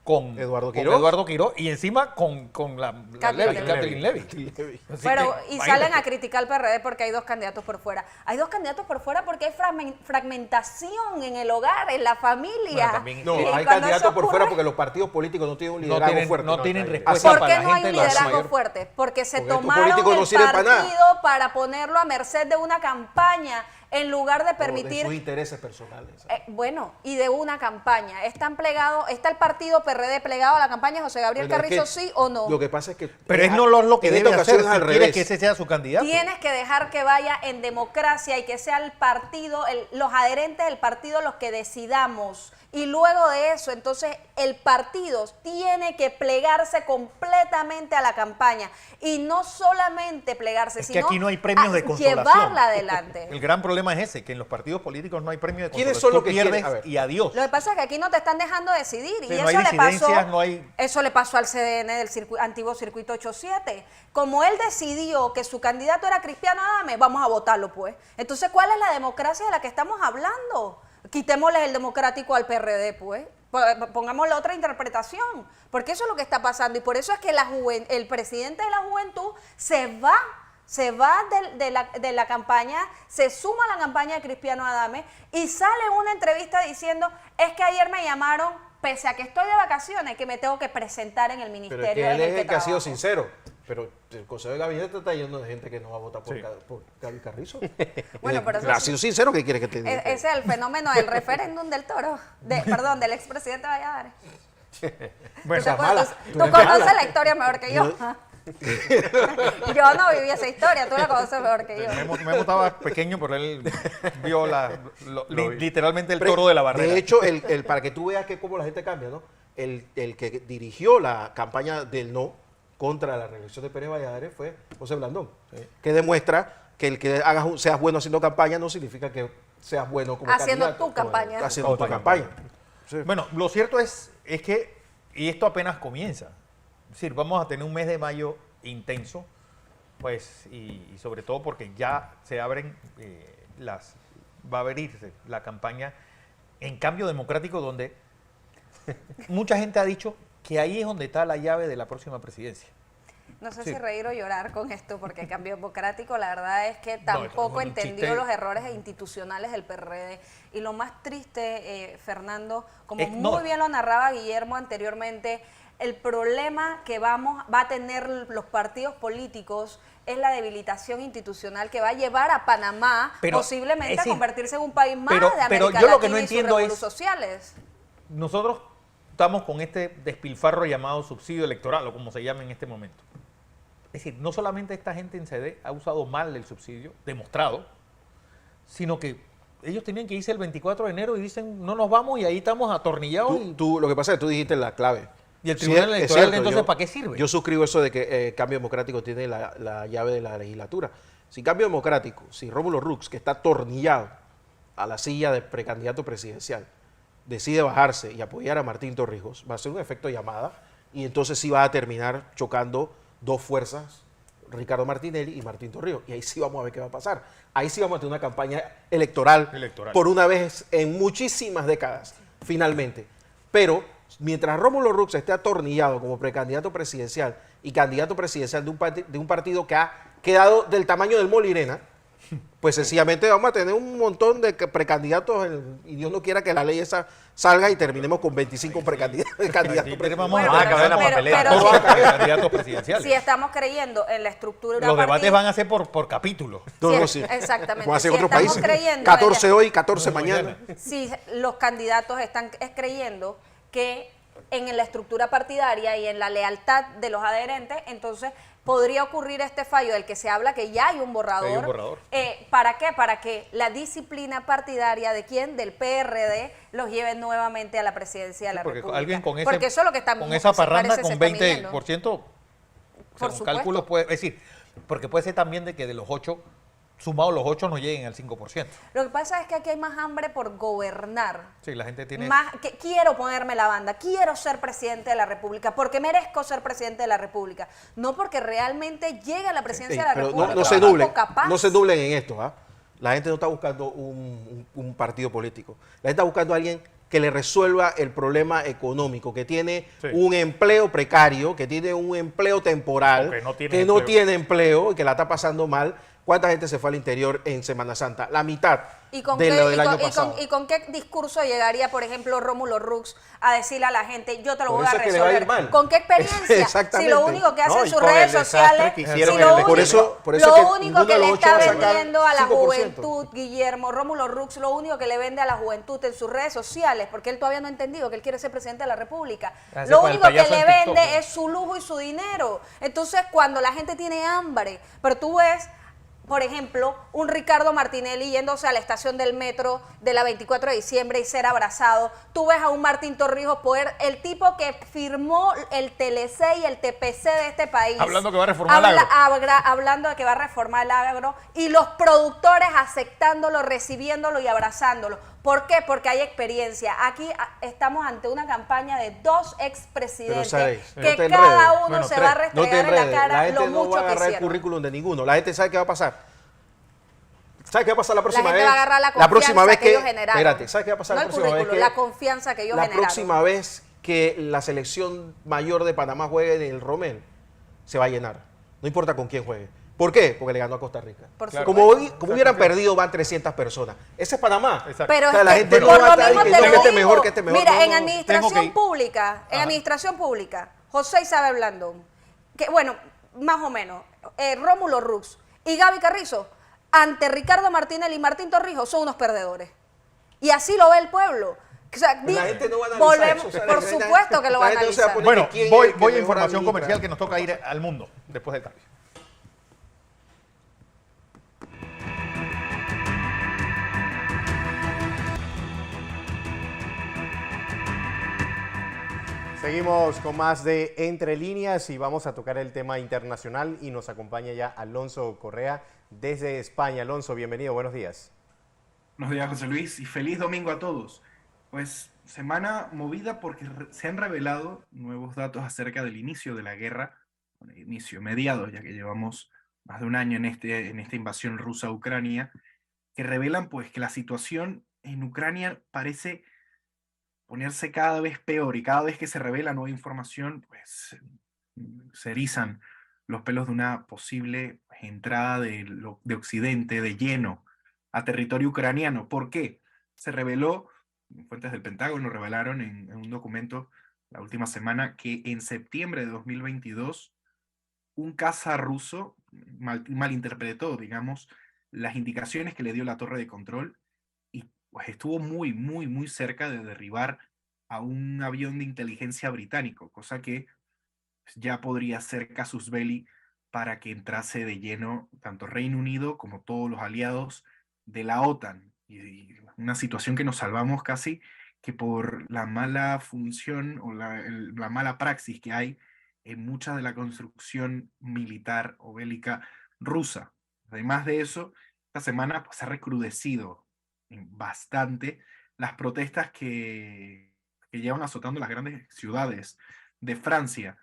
[SPEAKER 2] con
[SPEAKER 4] Eduardo
[SPEAKER 2] con
[SPEAKER 4] Quiroz.
[SPEAKER 2] Eduardo Quiroz y encima con la
[SPEAKER 5] Catherine
[SPEAKER 2] Catherine Levy. Así
[SPEAKER 5] Pero,
[SPEAKER 2] que,
[SPEAKER 5] y
[SPEAKER 2] imagínate.
[SPEAKER 5] salen a criticar al PRD porque hay 2 candidatos por fuera. Hay 2 candidatos por fuera porque hay fragmentación en el hogar, en la familia.
[SPEAKER 2] Bueno, también-
[SPEAKER 4] No,
[SPEAKER 5] Y
[SPEAKER 4] hay
[SPEAKER 5] cuando
[SPEAKER 4] candidatos
[SPEAKER 5] eso
[SPEAKER 4] por
[SPEAKER 5] ocurre-
[SPEAKER 4] fuera porque los partidos políticos no tienen un liderazgo fuerte.
[SPEAKER 2] no tienen
[SPEAKER 4] hay.
[SPEAKER 2] respuesta
[SPEAKER 5] ¿Por
[SPEAKER 2] para
[SPEAKER 5] qué
[SPEAKER 2] la
[SPEAKER 5] no hay
[SPEAKER 2] gente
[SPEAKER 5] un
[SPEAKER 2] de la
[SPEAKER 5] liderazgo
[SPEAKER 2] mayor-
[SPEAKER 5] fuerte? Porque se
[SPEAKER 4] Porque estos
[SPEAKER 5] tomaron
[SPEAKER 4] políticos no
[SPEAKER 5] el
[SPEAKER 4] sirven para nada.
[SPEAKER 5] partido para ponerlo a merced de una campaña en lugar de
[SPEAKER 4] De
[SPEAKER 5] permitir...
[SPEAKER 4] sus intereses personales.
[SPEAKER 5] bueno, y de una campaña. ¿Está el partido PRD plegado a la campaña de José Gabriel
[SPEAKER 4] Bueno, es
[SPEAKER 5] Carrizo,
[SPEAKER 4] que
[SPEAKER 5] sí o no?
[SPEAKER 4] Lo que pasa es que...
[SPEAKER 2] Pero es no lo que
[SPEAKER 4] en
[SPEAKER 2] debe
[SPEAKER 4] esta
[SPEAKER 2] hacer
[SPEAKER 4] ocasión es
[SPEAKER 2] si
[SPEAKER 4] al
[SPEAKER 2] quiere
[SPEAKER 4] revés.
[SPEAKER 2] que ese sea su candidato.
[SPEAKER 5] Tienes que dejar que vaya en democracia y que sea el partido, los adherentes del partido los que decidamos. Y luego de eso, entonces, el partido tiene que plegarse completamente a la campaña. Y no solamente plegarse,
[SPEAKER 2] Es que
[SPEAKER 5] sino
[SPEAKER 2] aquí no hay premios de consolación.
[SPEAKER 5] llevarla adelante.
[SPEAKER 2] El gran problema es ese, que en los partidos políticos no hay premios de
[SPEAKER 4] ¿Quiénes
[SPEAKER 2] consolación.
[SPEAKER 4] son los
[SPEAKER 2] Tú
[SPEAKER 4] que quieren?
[SPEAKER 2] pierdes
[SPEAKER 4] A ver.
[SPEAKER 2] y adiós.
[SPEAKER 5] Lo que pasa es que aquí no te están dejando decidir.
[SPEAKER 2] Sí,
[SPEAKER 5] y
[SPEAKER 2] no hay
[SPEAKER 5] eso le pasó.
[SPEAKER 2] disidencias, no hay-
[SPEAKER 5] Eso le pasó al CDN del antiguo circuito 87. Como él decidió que su candidato era Cristiano Adame, vamos a votarlo, pues. Entonces, ¿cuál es la democracia de la que estamos hablando? Quitémosle el democrático al PRD, pues. Pongámosle otra interpretación. Porque eso es lo que está pasando. Y por eso es que el presidente de la juventud se va de la campaña, se suma a la campaña de Cristiano Adame y sale en una entrevista diciendo, es que ayer me llamaron, pese a que estoy de vacaciones, que me tengo que presentar en el
[SPEAKER 4] Pero
[SPEAKER 5] ministerio
[SPEAKER 4] es que él
[SPEAKER 5] en
[SPEAKER 4] es
[SPEAKER 5] el
[SPEAKER 4] el que ha sido
[SPEAKER 5] trabajo.
[SPEAKER 4] sincero. Pero el Consejo de Gabinete está lleno de gente que no va a votar por Gaby Carrizo.
[SPEAKER 5] Bueno, pero eso
[SPEAKER 4] ha
[SPEAKER 5] sí.
[SPEAKER 4] sido sincero, ¿qué quiere que te diga?
[SPEAKER 5] Ese es el fenómeno del referéndum del Toro, del expresidente Valladares.
[SPEAKER 2] Bueno,
[SPEAKER 5] Tú,
[SPEAKER 4] esa mala.
[SPEAKER 5] tú
[SPEAKER 4] Tú eres
[SPEAKER 5] conoces
[SPEAKER 4] mala.
[SPEAKER 5] la historia mejor que yo. Yo no viví esa historia, tú la conoces mejor que yo.
[SPEAKER 2] Memo estaba pequeño, pero él vio literalmente el toro de la barrera.
[SPEAKER 4] De hecho, para que tú veas que cómo la gente cambia, ¿no? El que dirigió la campaña del no contra la reelección de Pérez Valladares fue José Blandón, que demuestra que el que seas bueno haciendo campaña no significa que seas bueno como
[SPEAKER 5] Haciendo
[SPEAKER 4] candidato.
[SPEAKER 5] tu campaña.
[SPEAKER 4] Haciendo tu
[SPEAKER 2] Otra
[SPEAKER 4] campaña.
[SPEAKER 2] Bueno, lo cierto es que, y esto apenas comienza, es decir, vamos a tener un mes de mayo intenso, pues, y sobre todo porque ya se abren va a abrirse la campaña en Cambio Democrático, donde mucha gente ha dicho que ahí es donde está la llave de la próxima presidencia.
[SPEAKER 5] No sé
[SPEAKER 2] Sí.
[SPEAKER 5] si reír o llorar con esto, porque Cambio Democrático, la verdad es que
[SPEAKER 2] No,
[SPEAKER 5] tampoco
[SPEAKER 2] es un
[SPEAKER 5] entendió
[SPEAKER 2] chiste.
[SPEAKER 5] los errores institucionales del PRD. Y lo más triste, Fernando, como
[SPEAKER 2] No.
[SPEAKER 5] muy bien lo narraba Guillermo anteriormente, el problema que va a tener los partidos políticos es la debilitación institucional que va a llevar a Panamá
[SPEAKER 2] Pero,
[SPEAKER 5] posiblemente
[SPEAKER 2] es
[SPEAKER 5] a
[SPEAKER 2] decir,
[SPEAKER 5] convertirse en un país más
[SPEAKER 2] pero-
[SPEAKER 5] de
[SPEAKER 2] pero
[SPEAKER 5] América
[SPEAKER 2] yo lo que
[SPEAKER 5] Latina
[SPEAKER 2] no
[SPEAKER 5] y sus
[SPEAKER 2] entiendo es-
[SPEAKER 5] revolus sociales.
[SPEAKER 2] Nosotros estamos con este despilfarro llamado subsidio electoral, o como se llama en este momento. Es decir, no solamente esta gente en CD ha usado mal el subsidio, demostrado, sino que ellos tenían que irse el 24 de enero y dicen, no nos vamos y ahí estamos atornillados.
[SPEAKER 4] Lo que pasa es que tú dijiste la clave.
[SPEAKER 2] Y el
[SPEAKER 4] Sí,
[SPEAKER 2] Tribunal
[SPEAKER 4] es
[SPEAKER 2] Electoral,
[SPEAKER 4] cierto,
[SPEAKER 2] entonces, ¿para qué sirve?
[SPEAKER 4] Yo suscribo eso de que Cambio Democrático tiene la llave de la legislatura. Si Cambio Democrático, si Rómulo Rux, que está atornillado a la silla de precandidato presidencial, decide bajarse y apoyar a Martín Torrijos, va a ser un efecto llamada y entonces sí va a terminar chocando dos fuerzas, Ricardo Martinelli y Martín Torrijos. Y ahí sí vamos a ver qué va a pasar. Ahí sí vamos a tener una campaña electoral. Por una vez en muchísimas décadas, finalmente. Pero mientras Rómulo Rux esté atornillado como precandidato presidencial y candidato presidencial de un partido que ha quedado del tamaño del Molirena, pues sencillamente vamos a tener un montón de precandidatos y Dios no quiera que la ley esa salga y terminemos con 25 precandidatos presidenciales.
[SPEAKER 2] Vamos
[SPEAKER 5] Bueno,
[SPEAKER 2] a acabar la
[SPEAKER 5] pero-
[SPEAKER 2] papeleta.
[SPEAKER 5] pero
[SPEAKER 2] Todos
[SPEAKER 5] si-
[SPEAKER 2] van a ser candidatos presidenciales.
[SPEAKER 5] Si estamos creyendo en la estructura
[SPEAKER 2] Los debates
[SPEAKER 5] partidista-
[SPEAKER 2] van a ser por capítulos.
[SPEAKER 5] Sí, exactamente.
[SPEAKER 4] Como hacen
[SPEAKER 5] Si
[SPEAKER 4] otros
[SPEAKER 5] estamos
[SPEAKER 4] países.
[SPEAKER 5] creyendo
[SPEAKER 4] 14
[SPEAKER 5] en
[SPEAKER 4] hoy, 14 mañana.
[SPEAKER 5] si los candidatos están creyendo que en la estructura partidaria y en la lealtad de los adherentes, entonces podría ocurrir este fallo del que se habla que ya hay un borrador.
[SPEAKER 2] Que hay un borrador.
[SPEAKER 5] ¿Para qué? Para que la disciplina partidaria de quién, del PRD, los lleve nuevamente a la presidencia de la
[SPEAKER 2] Porque
[SPEAKER 5] República.
[SPEAKER 2] alguien con,
[SPEAKER 5] Porque eso es lo que estamos
[SPEAKER 2] con esa parranda
[SPEAKER 5] parece
[SPEAKER 2] con
[SPEAKER 5] se está midiendo.
[SPEAKER 2] 20%,
[SPEAKER 5] Por
[SPEAKER 2] según
[SPEAKER 5] supuesto.
[SPEAKER 2] cálculos, puede, es decir, porque puede ser también de que de los 8, sumados los 8, no lleguen al 5%.
[SPEAKER 5] Lo que pasa es que aquí hay más hambre por gobernar.
[SPEAKER 2] Sí, la gente tiene...
[SPEAKER 5] Más que quiero ponerme la banda, quiero ser presidente de la República, porque merezco ser presidente de la República, no porque realmente llegue a la presidencia de la
[SPEAKER 4] Pero
[SPEAKER 5] República.
[SPEAKER 4] no se
[SPEAKER 5] un tipo
[SPEAKER 4] nublen,
[SPEAKER 5] capaz.
[SPEAKER 4] no se nublen en esto. ¿Ah? La gente no está buscando un partido político. La gente está buscando a alguien que le resuelva el problema económico, que tiene
[SPEAKER 2] Sí.
[SPEAKER 4] un empleo precario, que tiene un empleo temporal,
[SPEAKER 2] O que no tiene
[SPEAKER 4] que
[SPEAKER 2] empleo.
[SPEAKER 4] no tiene empleo y que la está pasando mal. ¿Cuánta gente se fue al interior en Semana Santa? La mitad
[SPEAKER 5] ¿Y con,
[SPEAKER 4] de
[SPEAKER 5] qué,
[SPEAKER 4] lo del
[SPEAKER 5] y con-
[SPEAKER 4] año
[SPEAKER 5] y con-
[SPEAKER 4] pasado.
[SPEAKER 5] y con qué discurso llegaría, por ejemplo, Rómulo Rux a decirle a la gente, yo te lo
[SPEAKER 4] Por
[SPEAKER 5] voy a
[SPEAKER 4] eso es que le va a ir
[SPEAKER 5] resolver?
[SPEAKER 4] mal.
[SPEAKER 5] ¿Con qué experiencia?
[SPEAKER 4] Exactamente.
[SPEAKER 5] Si lo único que hace
[SPEAKER 3] No,
[SPEAKER 5] en
[SPEAKER 3] y
[SPEAKER 5] sus
[SPEAKER 3] con el
[SPEAKER 5] redes
[SPEAKER 3] desastre
[SPEAKER 5] sociales,
[SPEAKER 3] que
[SPEAKER 5] si
[SPEAKER 3] hicieron
[SPEAKER 5] lo
[SPEAKER 3] en el
[SPEAKER 5] único,
[SPEAKER 4] Por eso
[SPEAKER 5] lo
[SPEAKER 4] es que
[SPEAKER 5] único
[SPEAKER 4] ninguno
[SPEAKER 5] que
[SPEAKER 4] de
[SPEAKER 5] le
[SPEAKER 4] los ocho
[SPEAKER 5] está
[SPEAKER 4] va a sacar
[SPEAKER 5] vendiendo a la
[SPEAKER 4] 5%.
[SPEAKER 5] juventud, Guillermo, Rómulo Rux, lo único que le vende a la juventud en sus redes sociales, porque él todavía no ha entendido que él quiere ser presidente de la República,
[SPEAKER 2] Hace
[SPEAKER 5] lo
[SPEAKER 2] para el
[SPEAKER 5] único que
[SPEAKER 2] payaso
[SPEAKER 5] le
[SPEAKER 2] en TikTok,
[SPEAKER 5] vende
[SPEAKER 2] ¿no?
[SPEAKER 5] es su lujo y su dinero. Entonces, cuando la gente tiene hambre, pero tú ves, por ejemplo, un Ricardo Martinelli yéndose a la estación del metro de la 24 de diciembre y ser abrazado. Tú ves a un Martín Torrijos poder, el tipo que firmó el TLC y el TPC de este país.
[SPEAKER 2] Hablando que va a reformar el agro.
[SPEAKER 5] Hablando de que va a reformar el agro y los productores aceptándolo, recibiéndolo y abrazándolo. ¿Por qué? Porque hay experiencia. Aquí estamos ante una campaña de dos expresidentes
[SPEAKER 4] ¿sabes?
[SPEAKER 5] que
[SPEAKER 4] No te
[SPEAKER 5] cada
[SPEAKER 4] enredes.
[SPEAKER 5] uno
[SPEAKER 2] Bueno,
[SPEAKER 5] se
[SPEAKER 2] tres.
[SPEAKER 5] va a
[SPEAKER 4] No te
[SPEAKER 5] restregar en
[SPEAKER 4] enredes.
[SPEAKER 5] la cara
[SPEAKER 4] La gente
[SPEAKER 5] lo
[SPEAKER 4] no
[SPEAKER 5] mucho
[SPEAKER 4] va a
[SPEAKER 5] que
[SPEAKER 4] agarrar el
[SPEAKER 5] hicieron.
[SPEAKER 4] currículum de ninguno. La gente sabe qué va a pasar. ¿Sabes qué va a pasar la próxima
[SPEAKER 5] gente
[SPEAKER 4] vez?
[SPEAKER 5] va a agarrar la
[SPEAKER 4] próxima
[SPEAKER 5] confianza
[SPEAKER 4] vez
[SPEAKER 5] que ellos generaron.
[SPEAKER 4] Espérate, ¿sabes qué va a pasar
[SPEAKER 5] No
[SPEAKER 4] la
[SPEAKER 5] el
[SPEAKER 4] próxima vez?
[SPEAKER 5] currículum, la confianza que ellos
[SPEAKER 4] la
[SPEAKER 5] generaron.
[SPEAKER 4] próxima vez que la selección mayor de Panamá juegue en el Romel, se va a llenar. No importa con quién juegue. ¿Por qué? Porque le ganó a Costa Rica.
[SPEAKER 5] Por
[SPEAKER 2] Claro.
[SPEAKER 5] supuesto.
[SPEAKER 4] Como hubieran perdido, van 300 personas. Ese es Panamá.
[SPEAKER 2] Exacto.
[SPEAKER 5] Pero
[SPEAKER 4] O sea,
[SPEAKER 5] es
[SPEAKER 4] la
[SPEAKER 5] que
[SPEAKER 4] gente no
[SPEAKER 5] por
[SPEAKER 4] va a
[SPEAKER 5] lo
[SPEAKER 4] estar
[SPEAKER 5] mismo
[SPEAKER 4] diciendo
[SPEAKER 5] te
[SPEAKER 4] que
[SPEAKER 5] lo
[SPEAKER 4] este
[SPEAKER 5] digo.
[SPEAKER 4] mejor, que este mejor.
[SPEAKER 5] Mira,
[SPEAKER 4] No,
[SPEAKER 5] en
[SPEAKER 4] no.
[SPEAKER 5] administración
[SPEAKER 2] Tengo que-
[SPEAKER 5] pública, en
[SPEAKER 2] Ajá.
[SPEAKER 5] administración pública, José Isabel Blandón, que bueno, más o menos, Rómulo Rux y Gaby Carrizo, ante Ricardo Martinelli y Martín Torrijos, son unos perdedores. Y así lo ve el pueblo. O sea,
[SPEAKER 4] La gente no va a analizar
[SPEAKER 5] volvemos,
[SPEAKER 4] eso, o sea,
[SPEAKER 5] por
[SPEAKER 4] la gente-
[SPEAKER 5] supuesto que lo va a
[SPEAKER 4] la gente no se va a
[SPEAKER 5] analizar.
[SPEAKER 4] poner-
[SPEAKER 2] Bueno,
[SPEAKER 4] ¿quién es
[SPEAKER 2] voy
[SPEAKER 4] el que
[SPEAKER 2] a
[SPEAKER 4] mejor
[SPEAKER 2] información
[SPEAKER 4] administra?
[SPEAKER 2] comercial que nos toca ir al mundo después del cambio.
[SPEAKER 3] Seguimos con más de Entre Líneas y vamos a tocar el tema internacional y nos acompaña ya Alonso Correa desde España. Alonso, bienvenido, buenos días.
[SPEAKER 6] Buenos días, José Luis, y feliz domingo a todos. Pues semana movida porque se han revelado nuevos datos acerca del inicio de la guerra, bueno, mediados, ya que llevamos más de un año en esta invasión rusa a Ucrania, que revelan pues que la situación en Ucrania parece ponerse cada vez peor y cada vez que se revela nueva información, pues se erizan los pelos de una posible entrada de Occidente de lleno a territorio ucraniano. ¿Por qué? Se reveló, fuentes del Pentágono revelaron en un documento la última semana que en septiembre de 2022 un caza ruso malinterpretó, digamos, las indicaciones que le dio la torre de control y pues estuvo muy, muy, muy cerca de derribar a un avión de inteligencia británico, cosa que ya podría ser casus belli para que entrase de lleno tanto Reino Unido como todos los aliados de la OTAN. y una situación que nos salvamos casi que por la mala función o la mala praxis que hay en mucha de la construcción militar o bélica rusa. Además de eso, esta semana pues, se ha recrudecido bastante las protestas que llevan azotando las grandes ciudades de Francia.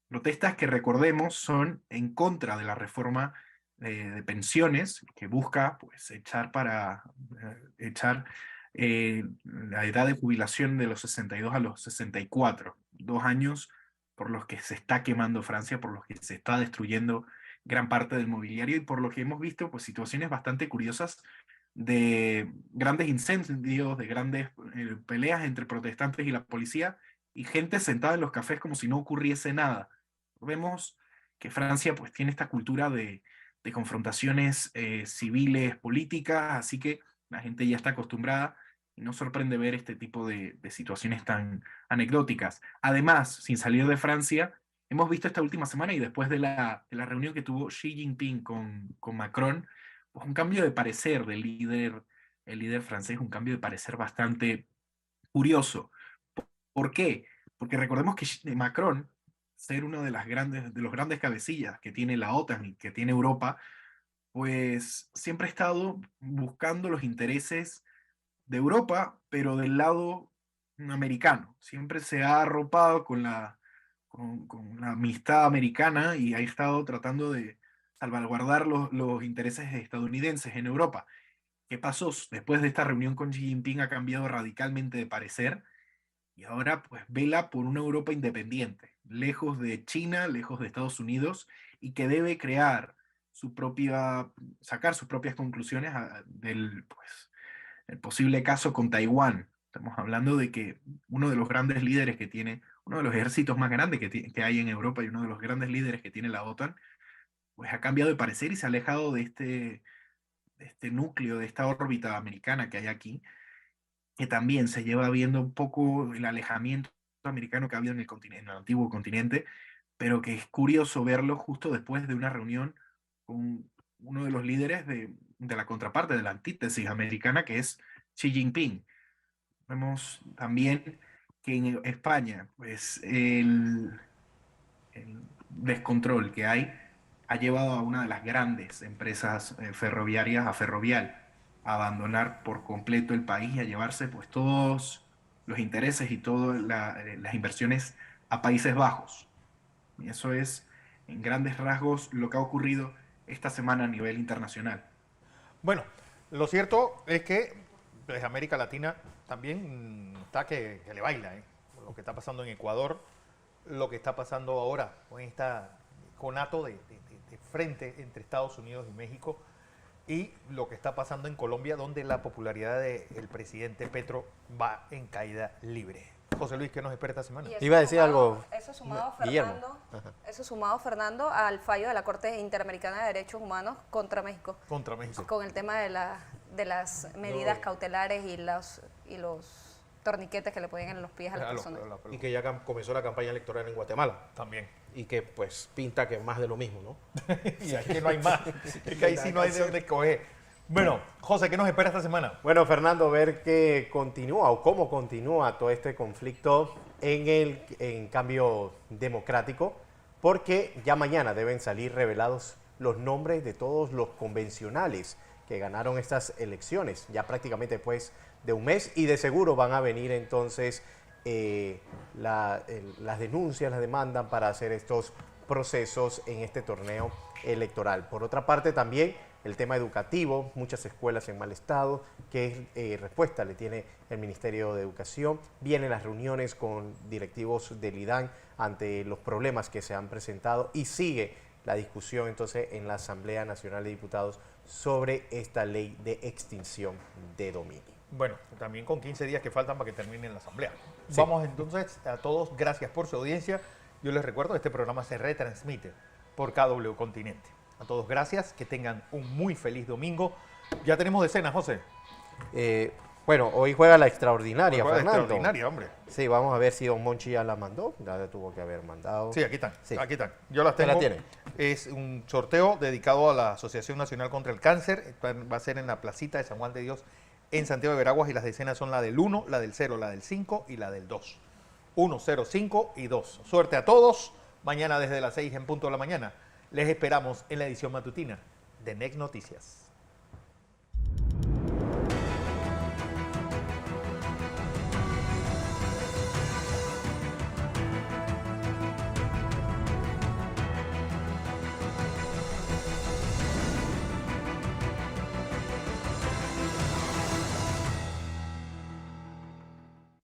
[SPEAKER 6] Protestas que, recordemos, son en contra de la reforma de pensiones que busca pues, echar la edad de jubilación de los 62 a los 64, 2 años por los que se está quemando Francia, por los que se está destruyendo gran parte del mobiliario y por lo que hemos visto pues, situaciones bastante curiosas de grandes incendios, de grandes peleas entre protestantes y la policía y gente sentada en los cafés como si no ocurriese nada. Vemos que Francia pues, tiene esta cultura de confrontaciones civiles, políticas, así que la gente ya está acostumbrada y no sorprende ver este tipo de situaciones tan anecdóticas. Además, sin salir de Francia, hemos visto esta última semana y después de la reunión que tuvo Xi Jinping con Macron, pues un cambio de parecer del el líder francés, un cambio de parecer bastante curioso. ¿Por qué? Porque recordemos que Macron, ser uno de los grandes cabecillas que tiene la OTAN y que tiene Europa, pues siempre ha estado buscando los intereses de Europa, pero del lado americano. Siempre se ha arropado con la amistad americana y ha estado tratando de salvaguardar los intereses estadounidenses en Europa. ¿Qué pasó? Después de esta reunión con Xi Jinping ha cambiado radicalmente de parecer y ahora pues vela por una Europa independiente, lejos de China, lejos de Estados Unidos y que debe sacar sus propias conclusiones del el posible caso con Taiwán. Estamos hablando de que uno de los grandes líderes que tiene, uno de los ejércitos más grandes que hay en Europa y uno de los grandes líderes que tiene la OTAN, pues ha cambiado de parecer y se ha alejado de este núcleo, de esta órbita americana que hay aquí, que también se lleva viendo un poco el alejamiento americano que ha habido en el antiguo continente, pero que es curioso verlo justo después de una reunión con uno de los líderes de la contraparte, de la antítesis americana, que es Xi Jinping. Vemos también que en España, pues el descontrol que hay ha llevado a una de las grandes empresas ferroviarias, a Ferrovial, a abandonar por completo el país y a llevarse pues todos los intereses y todas las inversiones a Países Bajos. Y eso es, en grandes rasgos, lo que ha ocurrido esta semana a nivel internacional.
[SPEAKER 2] Bueno, lo cierto es que pues, América Latina también está que le baila, ¿eh? Lo que está pasando en Ecuador, lo que está pasando ahora con esta conato de frente entre Estados Unidos y México y lo que está pasando en Colombia, donde la popularidad del presidente Petro va en caída libre. José Luis, ¿qué nos espera esta semana?
[SPEAKER 3] Iba a decir algo,
[SPEAKER 5] Eso sumado,
[SPEAKER 3] Guillermo.
[SPEAKER 5] Fernando, al fallo de la Corte Interamericana de Derechos Humanos contra México.
[SPEAKER 2] Contra México.
[SPEAKER 5] Con el tema de las medidas cautelares y los torniquetes que le ponen en los pies a las personas.
[SPEAKER 4] Y que ya comenzó la campaña electoral en Guatemala.
[SPEAKER 2] También.
[SPEAKER 4] Y que pues pinta que más de lo mismo, ¿no?
[SPEAKER 2] Y aquí no hay más. Es que ahí sí no hay de dónde escoger. Bueno, José, ¿qué nos espera esta semana?
[SPEAKER 3] Bueno, Fernando, ver qué continúa o cómo continúa todo este conflicto en cambio democrático, porque ya mañana deben salir revelados los nombres de todos los convencionales que ganaron estas elecciones, ya prácticamente después de un mes, y de seguro van a venir entonces las denuncias, las demandas para hacer estos procesos en este torneo electoral. Por otra parte, también el tema educativo, muchas escuelas en mal estado, qué respuesta le tiene el Ministerio de Educación. Vienen las reuniones con directivos del IDAN ante los problemas que se han presentado y sigue la discusión entonces en la Asamblea Nacional de Diputados sobre esta ley de extinción de dominio.
[SPEAKER 2] Bueno, también con 15 días que faltan para que termine la asamblea.
[SPEAKER 3] Sí.
[SPEAKER 2] Vamos entonces a todos, gracias por su audiencia. Yo les recuerdo que este programa se retransmite por KW Continente. A todos gracias, que tengan un muy feliz domingo. Ya tenemos decena, José.
[SPEAKER 3] Bueno, hoy juega la extraordinaria,
[SPEAKER 2] Juega
[SPEAKER 3] Fernando.
[SPEAKER 2] extraordinaria, hombre.
[SPEAKER 3] Sí, vamos a ver si Don Monchi ya la mandó. Ya la tuvo que haber mandado.
[SPEAKER 2] Sí, aquí están.
[SPEAKER 3] Sí.
[SPEAKER 2] Aquí están. Yo las
[SPEAKER 3] ¿Usted
[SPEAKER 2] tengo.
[SPEAKER 3] la tiene?
[SPEAKER 2] Es un sorteo dedicado a la Asociación Nacional contra el Cáncer. Va a ser en la placita de San Juan de Dios en Santiago de Veraguas y las decenas son la del 1, la del 0, la del 5 y la del 2. 1, 0, 5 y 2. Suerte a todos. Mañana desde las 6 en punto de la mañana les esperamos en la edición matutina de Next Noticias.